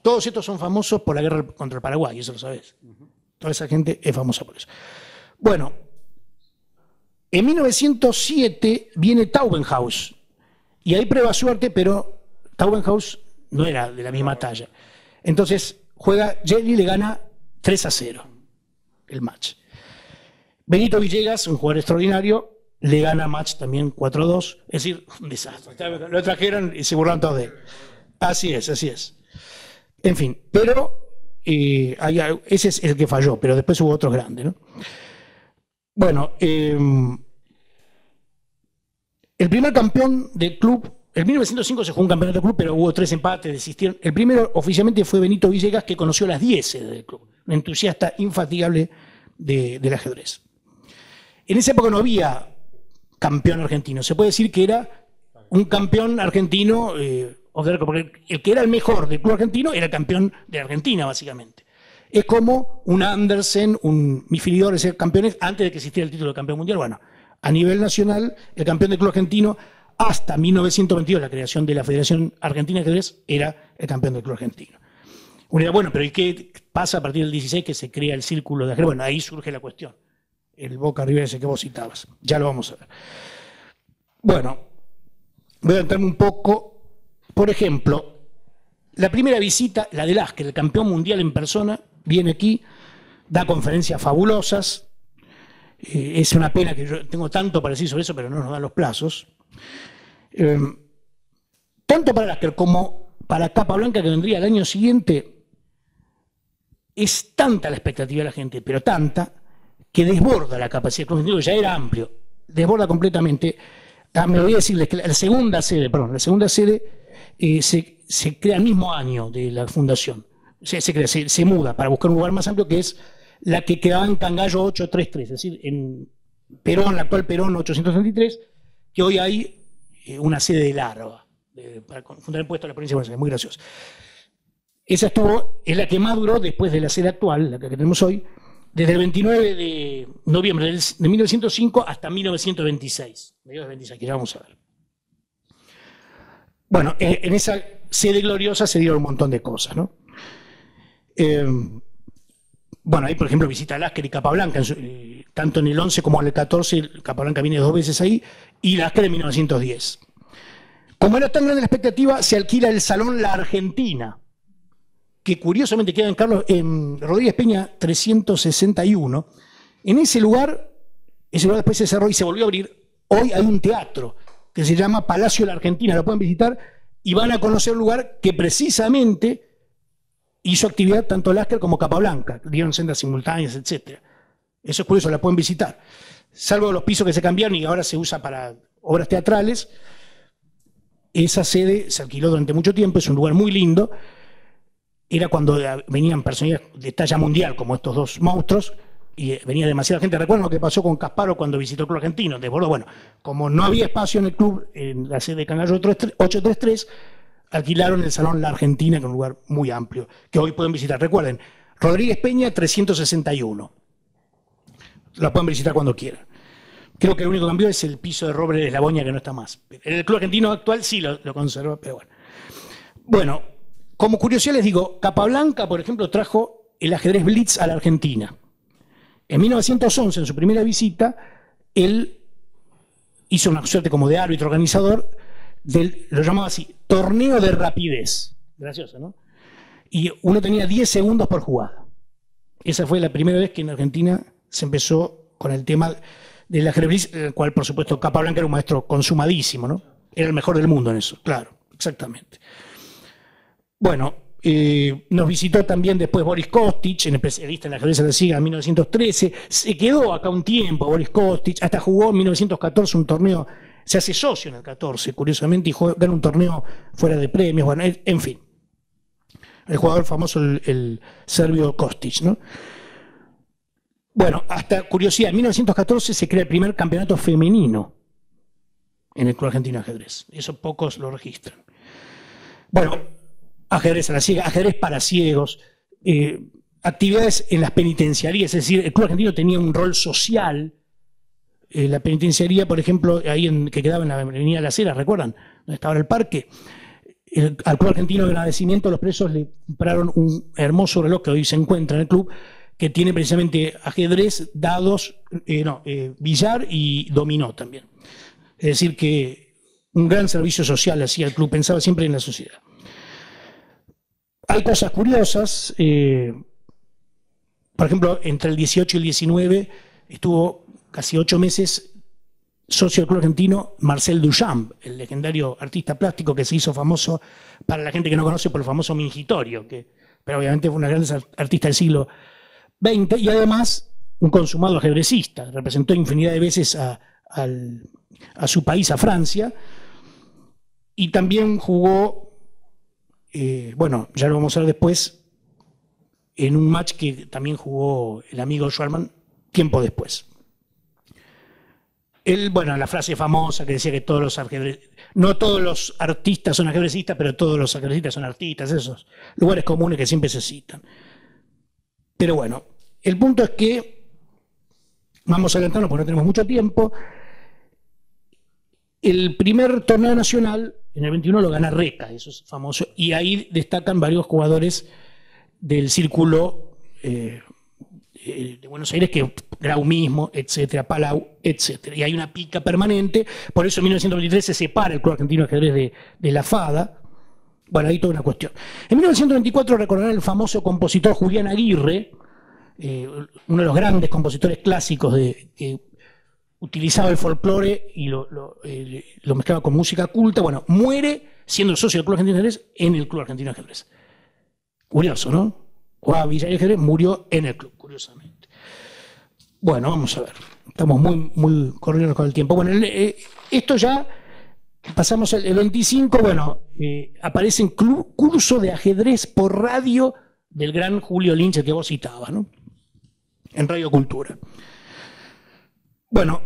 Todos estos son famosos por la guerra contra el Paraguay, eso lo sabés. Toda esa gente es famosa por eso. Bueno, en 1907 viene Taubenhaus, y ahí prueba suerte, pero Taubenhaus no era de la misma talla. Entonces juega Jelly y le gana 3-0 el match. Benito Villegas, un jugador extraordinario, le gana match también 4-2, es decir, un desastre. Lo trajeron y se burlaron todos de él. Así es, así es. En fin, pero ese es el que falló, pero después hubo otros grandes, ¿no? Bueno, el primer campeón del club, en 1905 se jugó un campeonato del club, pero hubo 3 empates, desistieron. El primero oficialmente fue Benito Villegas, que conoció las 10 del club, un entusiasta infatigable del ajedrez. En esa época no había campeón argentino, se puede decir que era un campeón argentino, porque el que era el mejor del club argentino era el campeón de Argentina, básicamente. Es como un Andersen, un Mifilidor, ser campeones antes de que existiera el título de campeón mundial. Bueno, a nivel nacional, el campeón del club argentino, hasta 1922, la creación de la Federación Argentina de Ajedrez, era el campeón del club argentino. Uno dirá, bueno, pero ¿y qué pasa a partir del 16 que se crea el círculo de ajedrez? Bueno, ahí surge la cuestión. El Boca River ese que vos citabas. Ya lo vamos a ver. Bueno, voy a entrarme un poco. Por ejemplo, la primera visita, la de Lasker, el campeón mundial en persona, viene aquí, da conferencias fabulosas. Es una pena que yo tengo tanto para decir sobre eso, pero no nos dan los plazos. Tanto para Lasker como para Capablanca, que vendría el año siguiente, es tanta la expectativa de la gente, pero tanta, que desborda la capacidad del club, ya era amplio, desborda completamente. Me voy a decirles que la segunda sede se crea el mismo año de la fundación. Se muda para buscar un lugar más amplio, que es la que quedaba en Cangallo 833, es decir, en Perón, la actual Perón 833, que hoy hay una sede de Larva, para fundar el puesto de la provincia de Buenos Aires, muy gracioso. Esa es la que más duró después de la sede actual, la que tenemos hoy, desde el 29 de noviembre de 1905 hasta 1926, mediados de 26, que ya vamos a ver. Bueno, en esa sede gloriosa se dieron un montón de cosas, ¿no? Bueno, ahí por ejemplo visita Lasker y Capablanca, tanto en el 11 como en el 14, Capablanca viene 2 veces ahí, y Lasker en 1910. Como era tan grande la expectativa, se alquila el Salón La Argentina, que curiosamente queda en Rodríguez Peña 361. En ese lugar después se cerró y se volvió a abrir. Hoy hay un teatro que se llama Palacio La Argentina, lo pueden visitar y van a conocer un lugar que precisamente hizo actividad tanto Lasker como Capablanca, dieron sendas simultáneas, etc. Eso es curioso, la pueden visitar. Salvo los pisos que se cambiaron y ahora se usa para obras teatrales, esa sede se alquiló durante mucho tiempo, es un lugar muy lindo. Era cuando venían personajes de talla mundial, como estos dos monstruos, y venía demasiada gente. ¿Recuerdan lo que pasó con Kasparov cuando visitó el club argentino? Desbordó. Bueno, como no había espacio en el club, en la sede de Cangallo 833, alquilaron el Salón La Argentina, que es un lugar muy amplio, que hoy pueden visitar. Recuerden, Rodríguez Peña 361. La pueden visitar cuando quieran. Creo que el único cambio es el piso de roble de la Boña, que no está más. En el club argentino actual sí lo conserva, pero bueno. Bueno, como curiosidad les digo, Capablanca, por ejemplo, trajo el ajedrez Blitz a la Argentina. En 1911, en su primera visita, él hizo una suerte como de árbitro organizador lo llamaba así, torneo de rapidez. Gracioso, ¿no? Y uno tenía 10 segundos por jugada. Esa fue la primera vez que en Argentina se empezó con el tema del ajedrez Blitz, el cual, por supuesto, Capablanca era un maestro consumadísimo, ¿no? Era el mejor del mundo en eso, claro, exactamente. Bueno, nos visitó también después Boris Kostich, en especialista en la ajedrez de la SIGA en 1913. Se quedó acá un tiempo Boris Kostich, hasta jugó en 1914 un torneo, se hace socio en el 14, curiosamente, y gana un torneo fuera de premios. Bueno, en fin. El jugador famoso, el serbio Kostich, ¿no? Bueno, hasta curiosidad, en 1914 se crea el primer campeonato femenino en el Club Argentino de Ajedrez. Eso pocos lo registran. Bueno, ajedrez a la ciega, ajedrez para ciegos, actividades en las penitenciarías, es decir, el Club Argentino tenía un rol social la penitenciaría, por ejemplo, ahí que quedaba en la Avenida Las Heras, ¿recuerdan? Donde estaba el parque. Al Club Argentino de Agradecimiento los presos le compraron un hermoso reloj que hoy se encuentra en el club, que tiene precisamente ajedrez, dados, billar y dominó también. Es decir, que un gran servicio social hacía el club, pensaba siempre en la sociedad. Hay cosas curiosas, por ejemplo, entre el 18 y el 19 estuvo casi 8 meses socio del Club Argentino Marcel Duchamp, el legendario artista plástico que se hizo famoso, para la gente que no conoce, por el famoso Mingitorio, pero obviamente fue una gran artista del siglo XX y además un consumado ajedrecista. Representó infinidad de veces a su país, a Francia, y también jugó, ya lo vamos a ver después, en un match que también jugó el amigo Schwarman tiempo después. La frase famosa que decía que no todos los artistas son ajedrecistas, pero todos los ajedrecistas son artistas, esos lugares comunes que siempre se citan. Pero bueno, el punto es que, vamos a adelantarnos porque no tenemos mucho tiempo, el primer torneo nacional, en el 21, lo gana Reca, eso es famoso, y ahí destacan varios jugadores del círculo de Buenos Aires, que Grau mismo, etcétera, Palau, etcétera. Y hay una pica permanente, por eso en 1923 se separa el Club Argentino de Ajedrez de la FADA. Bueno, ahí toda una cuestión. En 1924 recordarán el famoso compositor Julián Aguirre, uno de los grandes compositores clásicos que utilizaba el folclore y lo mezclaba con música culta. Bueno, muere siendo el socio del Club Argentino de Ajedrez en el Club Argentino de Ajedrez. Curioso, ¿no? Jugaba billar y ajedrez, murió en el club, curiosamente. Bueno, vamos a ver. Estamos muy corriendo con el tiempo. Bueno, esto ya pasamos el 25. Bueno, aparece en curso de ajedrez por radio del gran Julio Lynch, que vos citabas, ¿no? En Radio Cultura. Bueno,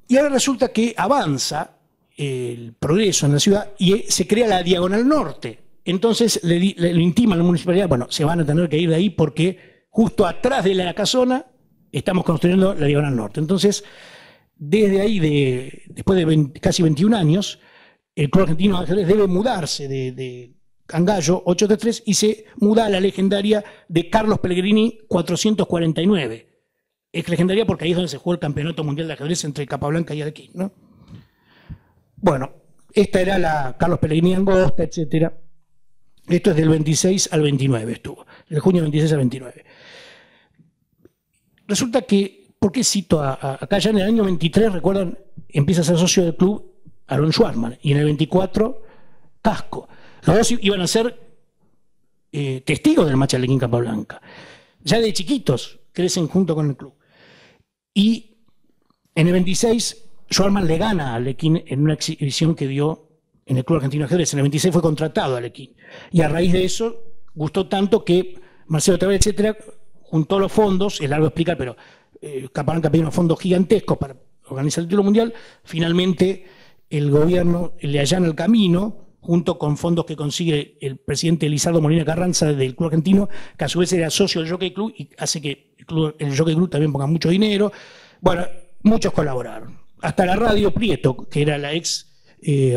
y ahora resulta que avanza el progreso en la ciudad y se crea la Diagonal Norte. Entonces le intima a la municipalidad, bueno, se van a tener que ir de ahí porque justo atrás de la casona estamos construyendo la Diagonal Norte. Entonces, desde ahí, después de casi 21 años, el Club Argentino de Ajedrez debe mudarse de Cangallo 833 y se muda a la legendaria de Carlos Pellegrini 449. Es legendaria porque ahí es donde se jugó el Campeonato Mundial de Ajedrez entre Capablanca y Alequín, ¿no? Bueno, esta era la Carlos Pellegrini Angosta, etcétera. Esto es del 26 al 29 estuvo, del junio 26 al 29. Resulta que, ¿por qué cito acá ya en el año 23, recuerdan, empieza a ser socio del club Aaron Schwarman, y en el 24, Casco. Los dos iban a ser testigos del match Alequín Capablanca. Ya de chiquitos crecen junto con el club. Y en el 26, Schwarman le gana a Alequín en una exhibición que dio en el Club Argentino de Ajedrez. En el 26 fue contratado a Alequín. Y a raíz de eso, gustó tanto que Marcelo Tavel, etcétera, juntó los fondos, es largo explicar, pero Capablanca pidió unos fondos gigantescos para organizar el título mundial. Finalmente, el gobierno le allana el camino, junto con fondos que consigue el presidente Lizardo Molina Carranza del Club Argentino, que a su vez era socio del Jockey Club y hace que el Jockey Club también ponga mucho dinero. Bueno, muchos colaboraron. Hasta la Radio Prieto, que era la ex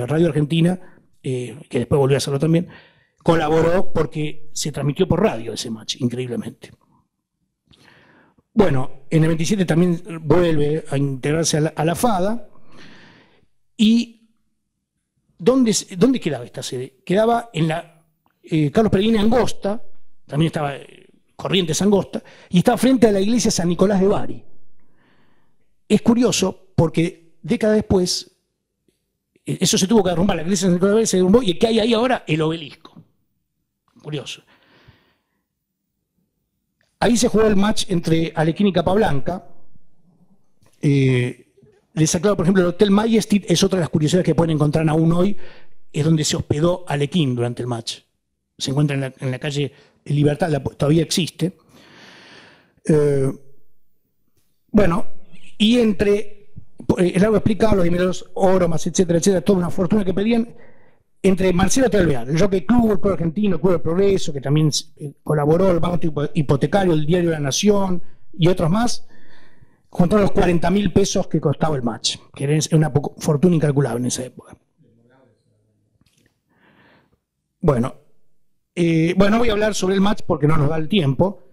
Radio Argentina, que después volvió a hacerlo también, colaboró porque se transmitió por radio ese match, increíblemente. Bueno, en el 27 también vuelve a integrarse a la FADA. ¿Y dónde quedaba esta sede? Quedaba en la Carlos Pellegrini Angosta, también estaba Corrientes Angosta, y estaba frente a la iglesia San Nicolás de Bari. Es curioso porque décadas después eso se tuvo que derrumbar, la iglesia de San Nicolás de Bari se derrumbó, y ¿qué hay ahí ahora? El obelisco. Curioso. Ahí se jugó el match entre Alequín y Capablanca. Les aclaro, por ejemplo, el Hotel Majestic es otra de las curiosidades que pueden encontrar aún hoy, es donde se hospedó Alequín durante el match. Se encuentra en la calle Libertad, todavía existe. Bueno, y entre el agua explicaba los dineros, oromas, etcétera, etcétera, toda una fortuna que pedían, entre Marcelo Tavel, el Jockey Club, el Club Argentino, el Club del Progreso, que también colaboró, el Banco Hipotecario, el Diario de la Nación y otros más, juntaron los 40.000 pesos que costaba el match, que era una fortuna incalculable en esa época. Bueno, no voy a hablar sobre el match porque no nos da el tiempo.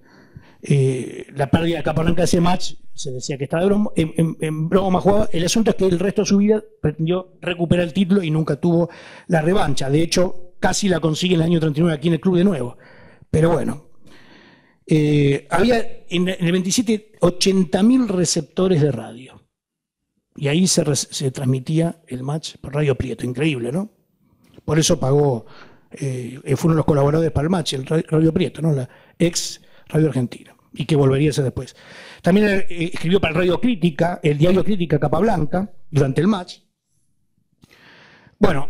La pérdida de Capablanca de ese match se decía que estaba en broma jugada. El asunto es que el resto de su vida pretendió recuperar el título y nunca tuvo la revancha. De hecho, casi la consigue en el año 39 aquí en el club de nuevo. Pero bueno, había en el 27 80.000 receptores de radio. Y ahí se transmitía el match por Radio Prieto. Increíble, ¿no? Por eso pagó, fue uno de los colaboradores para el match, el Radio Prieto, ¿no? La ex Radio Argentina, y que volvería a ser después. También escribió para el Radio Crítica, el diario Crítica Capablanca, durante el match. Bueno,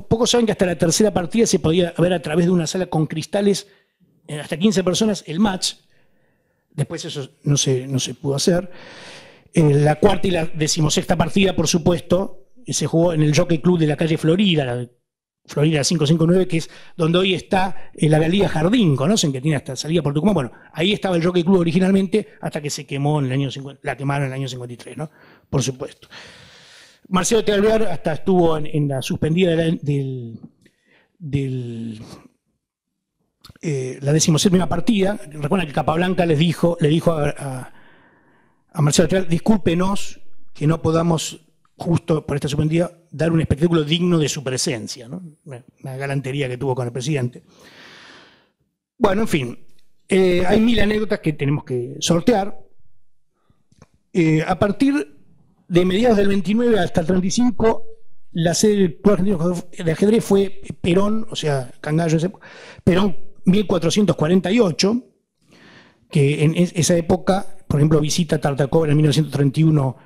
pocos saben que hasta la tercera partida se podía ver a través de una sala con cristales, hasta 15 personas, el match. Después eso no se pudo hacer. La cuarta y la 16ª partida, por supuesto, se jugó en el Jockey Club de la calle Florida, la Florida 559, que es donde hoy está la Galería Jardín, ¿conocen? Que tiene hasta salida por Tucumán. Bueno, ahí estaba el Jockey Club originalmente, hasta que se quemó en el año 50, la quemaron en el año 53, ¿no? Por supuesto. Marcelo T. Alvear hasta estuvo en la suspendida la 17ª partida. Recuerdan que Capablanca le dijo a Marcelo T. Alvear, discúlpenos que no podamos, justo por esta suspendida, dar un espectáculo digno de su presencia, ¿no? Una galantería que tuvo con el presidente. Bueno, en fin, hay 1000 anécdotas que tenemos que sortear. A partir de mediados del 29 hasta el 35, la sede del Club Argentino de Ajedrez fue Perón, o sea, Cangallo, Perón 1448, que en esa época, por ejemplo, visita Tartakovsky en 1931.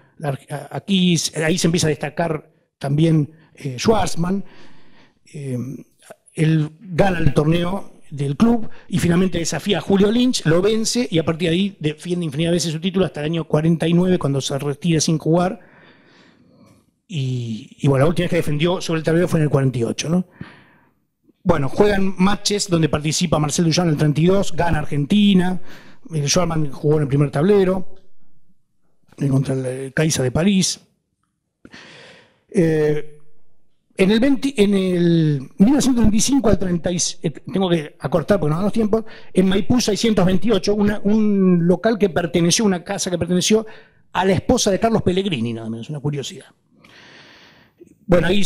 Aquí, ahí se empieza a destacar también Schwarzman. Él gana el torneo del club y finalmente desafía a Julio Lynch, lo vence y a partir de ahí defiende infinidad de veces su título hasta el año 49, cuando se retira sin jugar. Y bueno, la última vez que defendió sobre el tablero fue en el 48, ¿no? Bueno, juegan matches donde participa Marcel Duchamp en el 32, gana Argentina. Schwarzman jugó en el primer tablero contra el Caixa de París. En el 1935 al 36, tengo que acortar porque no dan los tiempos, en Maipú 628, un local que perteneció, una casa que perteneció a la esposa de Carlos Pellegrini, nada menos, una curiosidad. Bueno, ahí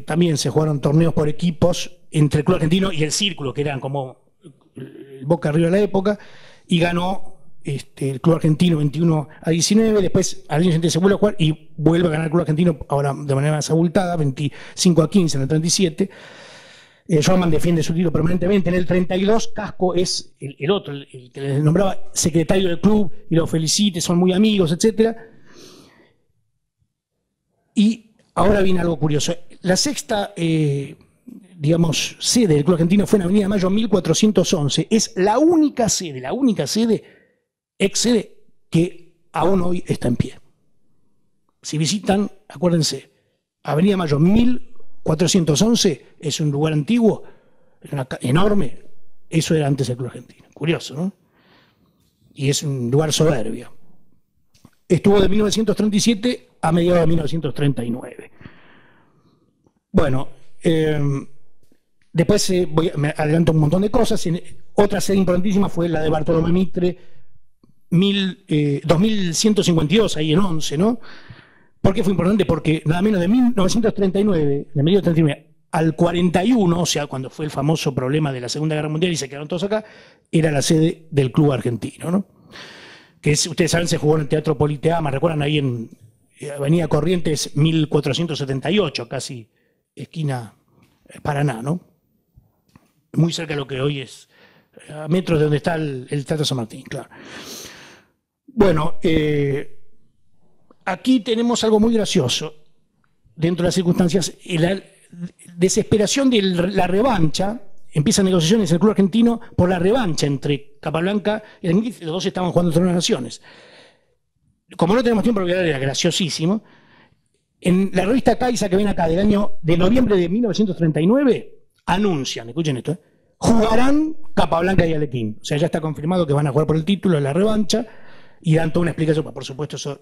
también se jugaron torneos por equipos entre el Club Argentino y el Círculo, que eran como el Boca River de la época, y ganó el Club Argentino 21-19, después al año siguiente se vuelve a jugar y vuelve a ganar el Club Argentino, ahora de manera más abultada, 25-15 en el 37. Schwarzman defiende su tiro permanentemente. En el 32, Casco es el otro, el que les nombraba secretario del club y lo felicita, son muy amigos, etc. Y ahora viene algo curioso. La sexta, sede del Club Argentino fue en Avenida Mayo 1411. Es la única sede ex-sede que aún hoy está en pie. Si visitan, acuérdense, Avenida Mayo 1411 es un lugar antiguo, enorme. Eso era antes el Club Argentino. Curioso, ¿no? Y es un lugar soberbio. Estuvo de 1937 a mediados de 1939. Bueno, después me adelanto un montón de cosas. Otra sede importantísima fue la de Bartolomé Mitre, 2152, ahí en 11, ¿no? ¿Por qué fue importante? Porque nada menos de 1939, de medio de 39 al 41, o sea, cuando fue el famoso problema de la Segunda Guerra Mundial y se quedaron todos acá, era la sede del Club Argentino, ¿no? Que ustedes saben, se jugó en el Teatro Politeama, recuerdan, ahí en Avenida Corrientes 1478, casi esquina Paraná, ¿no? Muy cerca de lo que hoy es, a metros de donde está el Teatro San Martín, claro. Bueno, aquí tenemos algo muy gracioso dentro de las circunstancias. La desesperación de la revancha, empiezan negociaciones en el Club Argentino por la revancha entre Capablanca y los dos estaban jugando el Torneo de Naciones. Como no tenemos tiempo, porque era graciosísimo, en la revista Caixa, que ven acá, de noviembre de 1939, anuncian, escuchen esto, jugarán Capablanca y Alequín. O sea, ya está confirmado que van a jugar por el título en la revancha y dan toda una explicación. Por supuesto, eso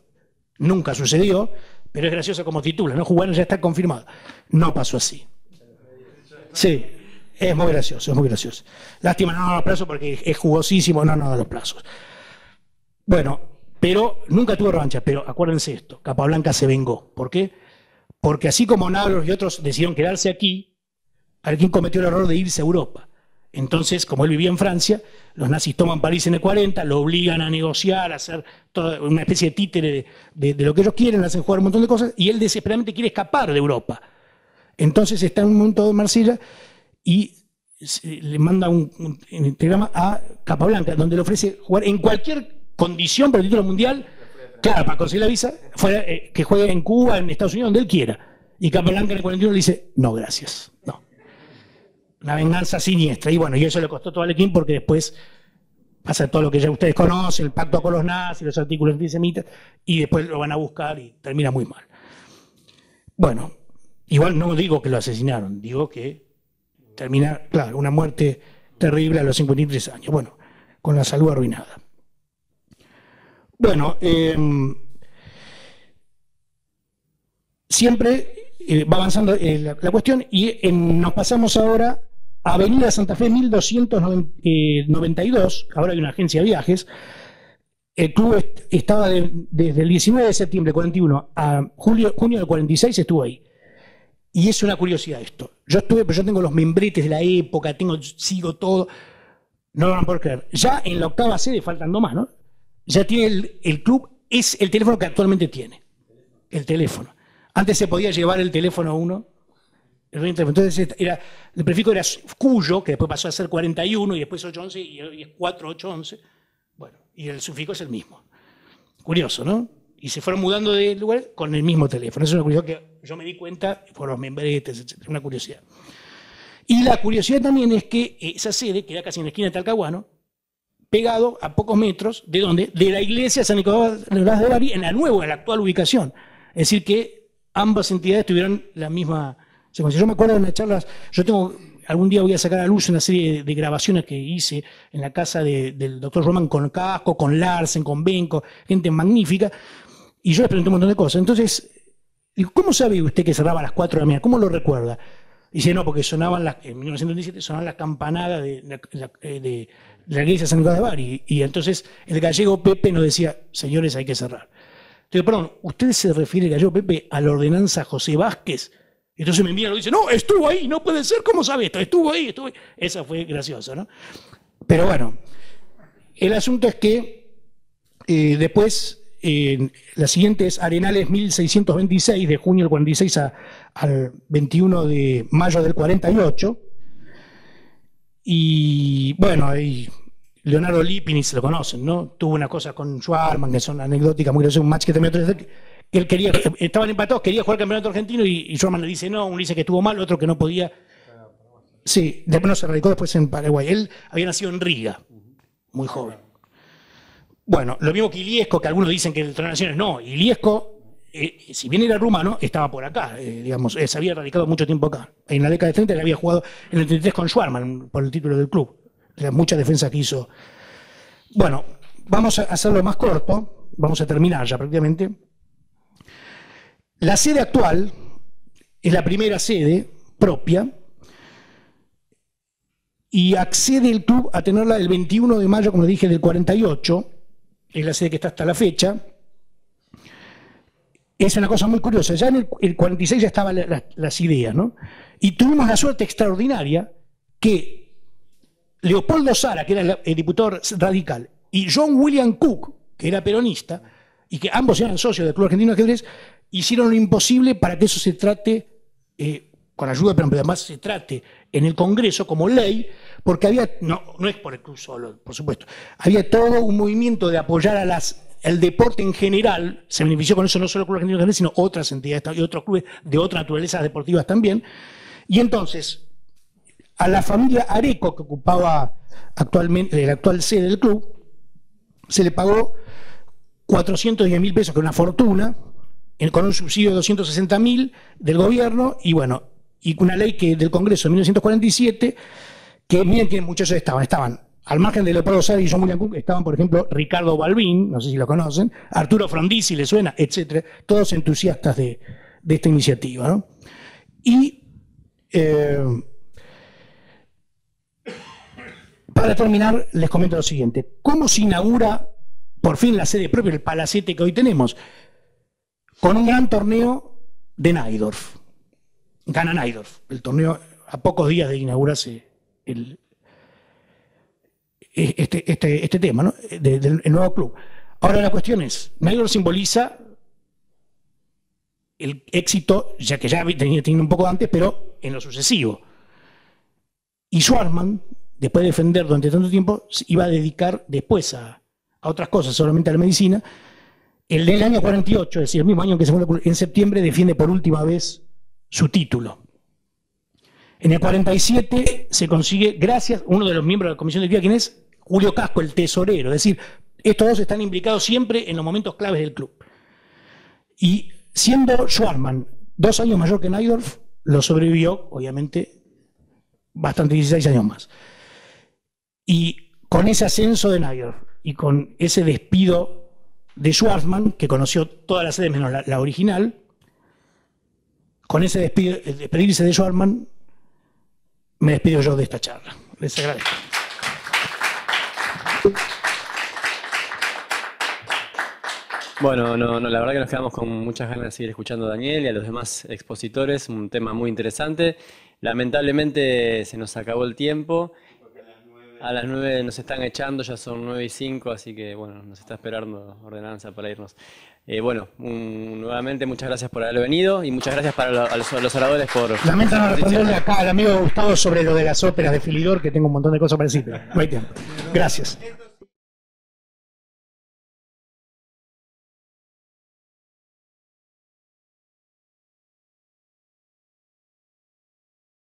nunca sucedió, pero es gracioso como titula, ¿no? Jugaron, ya está confirmado. No pasó así. Sí, es muy gracioso, es muy gracioso. Lástima no los plazos porque es jugosísimo, no los plazos. Bueno, pero nunca tuvo revancha, pero acuérdense esto, Capablanca se vengó. ¿Por qué? Porque así como Navros y otros decidieron quedarse aquí, Alequín cometió el error de irse a Europa. Entonces, como él vivía en Francia, los nazis toman París en el 40, lo obligan a negociar, a hacer toda una especie de títere de lo que ellos quieren, hacen jugar un montón de cosas, y él desesperadamente quiere escapar de Europa. Entonces está en un momento de Marsella y le manda un telegrama a Capablanca, donde le ofrece jugar en cualquier condición por el título mundial, claro, para conseguir la visa, que juegue en Cuba, en Estados Unidos, donde él quiera. Y Capablanca en el 41 le dice, no, gracias, no. Una venganza siniestra. Y bueno, y eso le costó todo al Alequín porque después pasa todo lo que ya ustedes conocen, el pacto con los nazis, los artículos antisemitas, y después lo van a buscar y termina muy mal. Bueno, igual no digo que lo asesinaron, digo que termina, claro, una muerte terrible a los 53 años. Bueno, con la salud arruinada. Bueno, siempre va avanzando la cuestión y nos pasamos ahora a Avenida Santa Fe 1292, ahora hay una agencia de viajes. El club estaba desde el 19 de septiembre del 41 a junio del 46 estuvo ahí. Y es una curiosidad esto. Yo estuve, pero yo tengo los membretes de la época, sigo todo. No lo van a poder creer. Ya en la octava sede, faltando más, ¿no? Ya tiene el club, es el teléfono que actualmente tiene. El teléfono. Antes se podía llevar el teléfono a uno. Entonces el prefijo era Cuyo, que después pasó a ser 41 y después 811 y es 4811. Bueno, y el sufijo es el mismo. Curioso, ¿no? Y se fueron mudando de lugar con el mismo teléfono. Eso es una curiosidad que yo me di cuenta por los membretes, etc. Una curiosidad. Y la curiosidad también es que esa sede queda casi en la esquina de Talcahuano, pegado a pocos metros de donde, de la iglesia San Nicolás de Bari, en la actual ubicación. Es decir, que ambas entidades tuvieron la misma secuencia. Yo me acuerdo de unas charlas, algún día voy a sacar a luz una serie de grabaciones que hice en la casa del doctor Roman con Casco, con Larsen, con Benco, gente magnífica, y yo les pregunté un montón de cosas. Entonces, digo, ¿cómo sabe usted que cerraba a las 4 de la mañana? ¿Cómo lo recuerda? Dice, no, porque sonaban en 1917 sonaban las campanadas de la iglesia San Nicolás de Bari, y entonces el gallego Pepe nos decía, señores, hay que cerrar. Digo, perdón, ¿usted se refiere, gallego Pepe, a la ordenanza José Vázquez? Entonces me mira y lo dice, no, estuvo ahí, no puede ser, ¿cómo sabe esto? Estuvo ahí. Esa fue graciosa, ¿no? Pero bueno, el asunto es que después, la siguiente es Arenales 1626, de junio del 46 al 21 de mayo del 48. Y bueno, ahí Leonardo Lippi, se lo conocen, ¿no? Tuvo una cosa con Schwarman, que son anecdóticas, muy graciosas, un match que terminó 3-0, que él quería, estaban empatados, quería jugar el campeonato argentino y Schwarman le dice no, uno dice que estuvo mal, otro que no podía. Sí, después no se radicó después en Paraguay. Él había nacido en Riga, muy joven. Bueno, lo mismo que Iliesco, que algunos dicen que el torneo de naciones, no, Iliesco, si bien era rumano, estaba por acá, digamos, se había radicado mucho tiempo acá. En la década de 30 le había jugado en el 33 con Schwarman por el título del club. Muchas defensas que hizo. Bueno, vamos a hacerlo más corto, vamos a terminar ya prácticamente. La sede actual es la primera sede propia y accede el club a tenerla el 21 de mayo, como dije, del 48, es la sede que está hasta la fecha. Es una cosa muy curiosa, ya en el 46 ya estaban las ideas, ¿no? Y tuvimos la suerte extraordinaria que Leopoldo Sara, que era el diputado radical, y John William Cook, que era peronista, y que ambos eran socios del Club Argentino de Ajedrez, hicieron lo imposible para que eso se trate, con ayuda, pero además se trate en el Congreso como ley, porque había, no es por el club solo, por supuesto, había todo un movimiento de apoyar el deporte en general, se benefició con eso no solo el Club Argentino de Ajedrez, sino otras entidades y otros clubes de otras naturalezas deportivas también, y entonces a la familia Areco, que ocupaba actualmente la actual sede del club, se le pagó 410.000 pesos, que es una fortuna, con un subsidio de 260.000 del gobierno, y bueno, y una ley del Congreso de 1947 que miren que muchos estaban al margen de Leopoldo Sala y John William Cook, estaban, por ejemplo, Ricardo Balbín, no sé si lo conocen, Arturo Frondizi, le suena, etcétera, todos entusiastas de esta iniciativa, ¿no? Y para terminar, les comento lo siguiente. ¿Cómo se inaugura por fin la sede propia, el palacete que hoy tenemos? Con un gran torneo de Najdorf. Gana Najdorf. El torneo, a pocos días de inaugurarse este tema, ¿no? Del nuevo club. Ahora la cuestión es, Najdorf simboliza el éxito, ya que ya tenía un poco antes, pero en lo sucesivo. Y Schwarzman, después de defender durante tanto tiempo, iba a dedicar después a otras cosas, solamente a la medicina. El del año 48, es decir, el mismo año que se fue, en septiembre, defiende por última vez su título. En el 47 se consigue, gracias a uno de los miembros de la comisión directiva, ¿quién es? Julio Casco, el tesorero. Es decir, estos dos están implicados siempre en los momentos claves del club. Y siendo Schwarzman 2 años mayor que Najdorf, lo sobrevivió, obviamente, bastante, 16 años más. Y con ese ascenso de Najdorf y con ese despido de Schwarzman, que conoció todas las sedes menos la original, con ese despedirse de Schwarzman, me despido yo de esta charla. Les agradezco. Bueno, la verdad que nos quedamos con muchas ganas de seguir escuchando a Daniel y a los demás expositores, un tema muy interesante. Lamentablemente se nos acabó el tiempo. A las 9 nos están echando, ya son 9:05, así que bueno, nos está esperando ordenanza para irnos. Nuevamente muchas gracias por haber venido y muchas gracias para los oradores por... Lamento no responderle acá al amigo Gustavo sobre lo de las óperas de Philidor, que tengo un montón de cosas para decir, pero no hay tiempo. Gracias.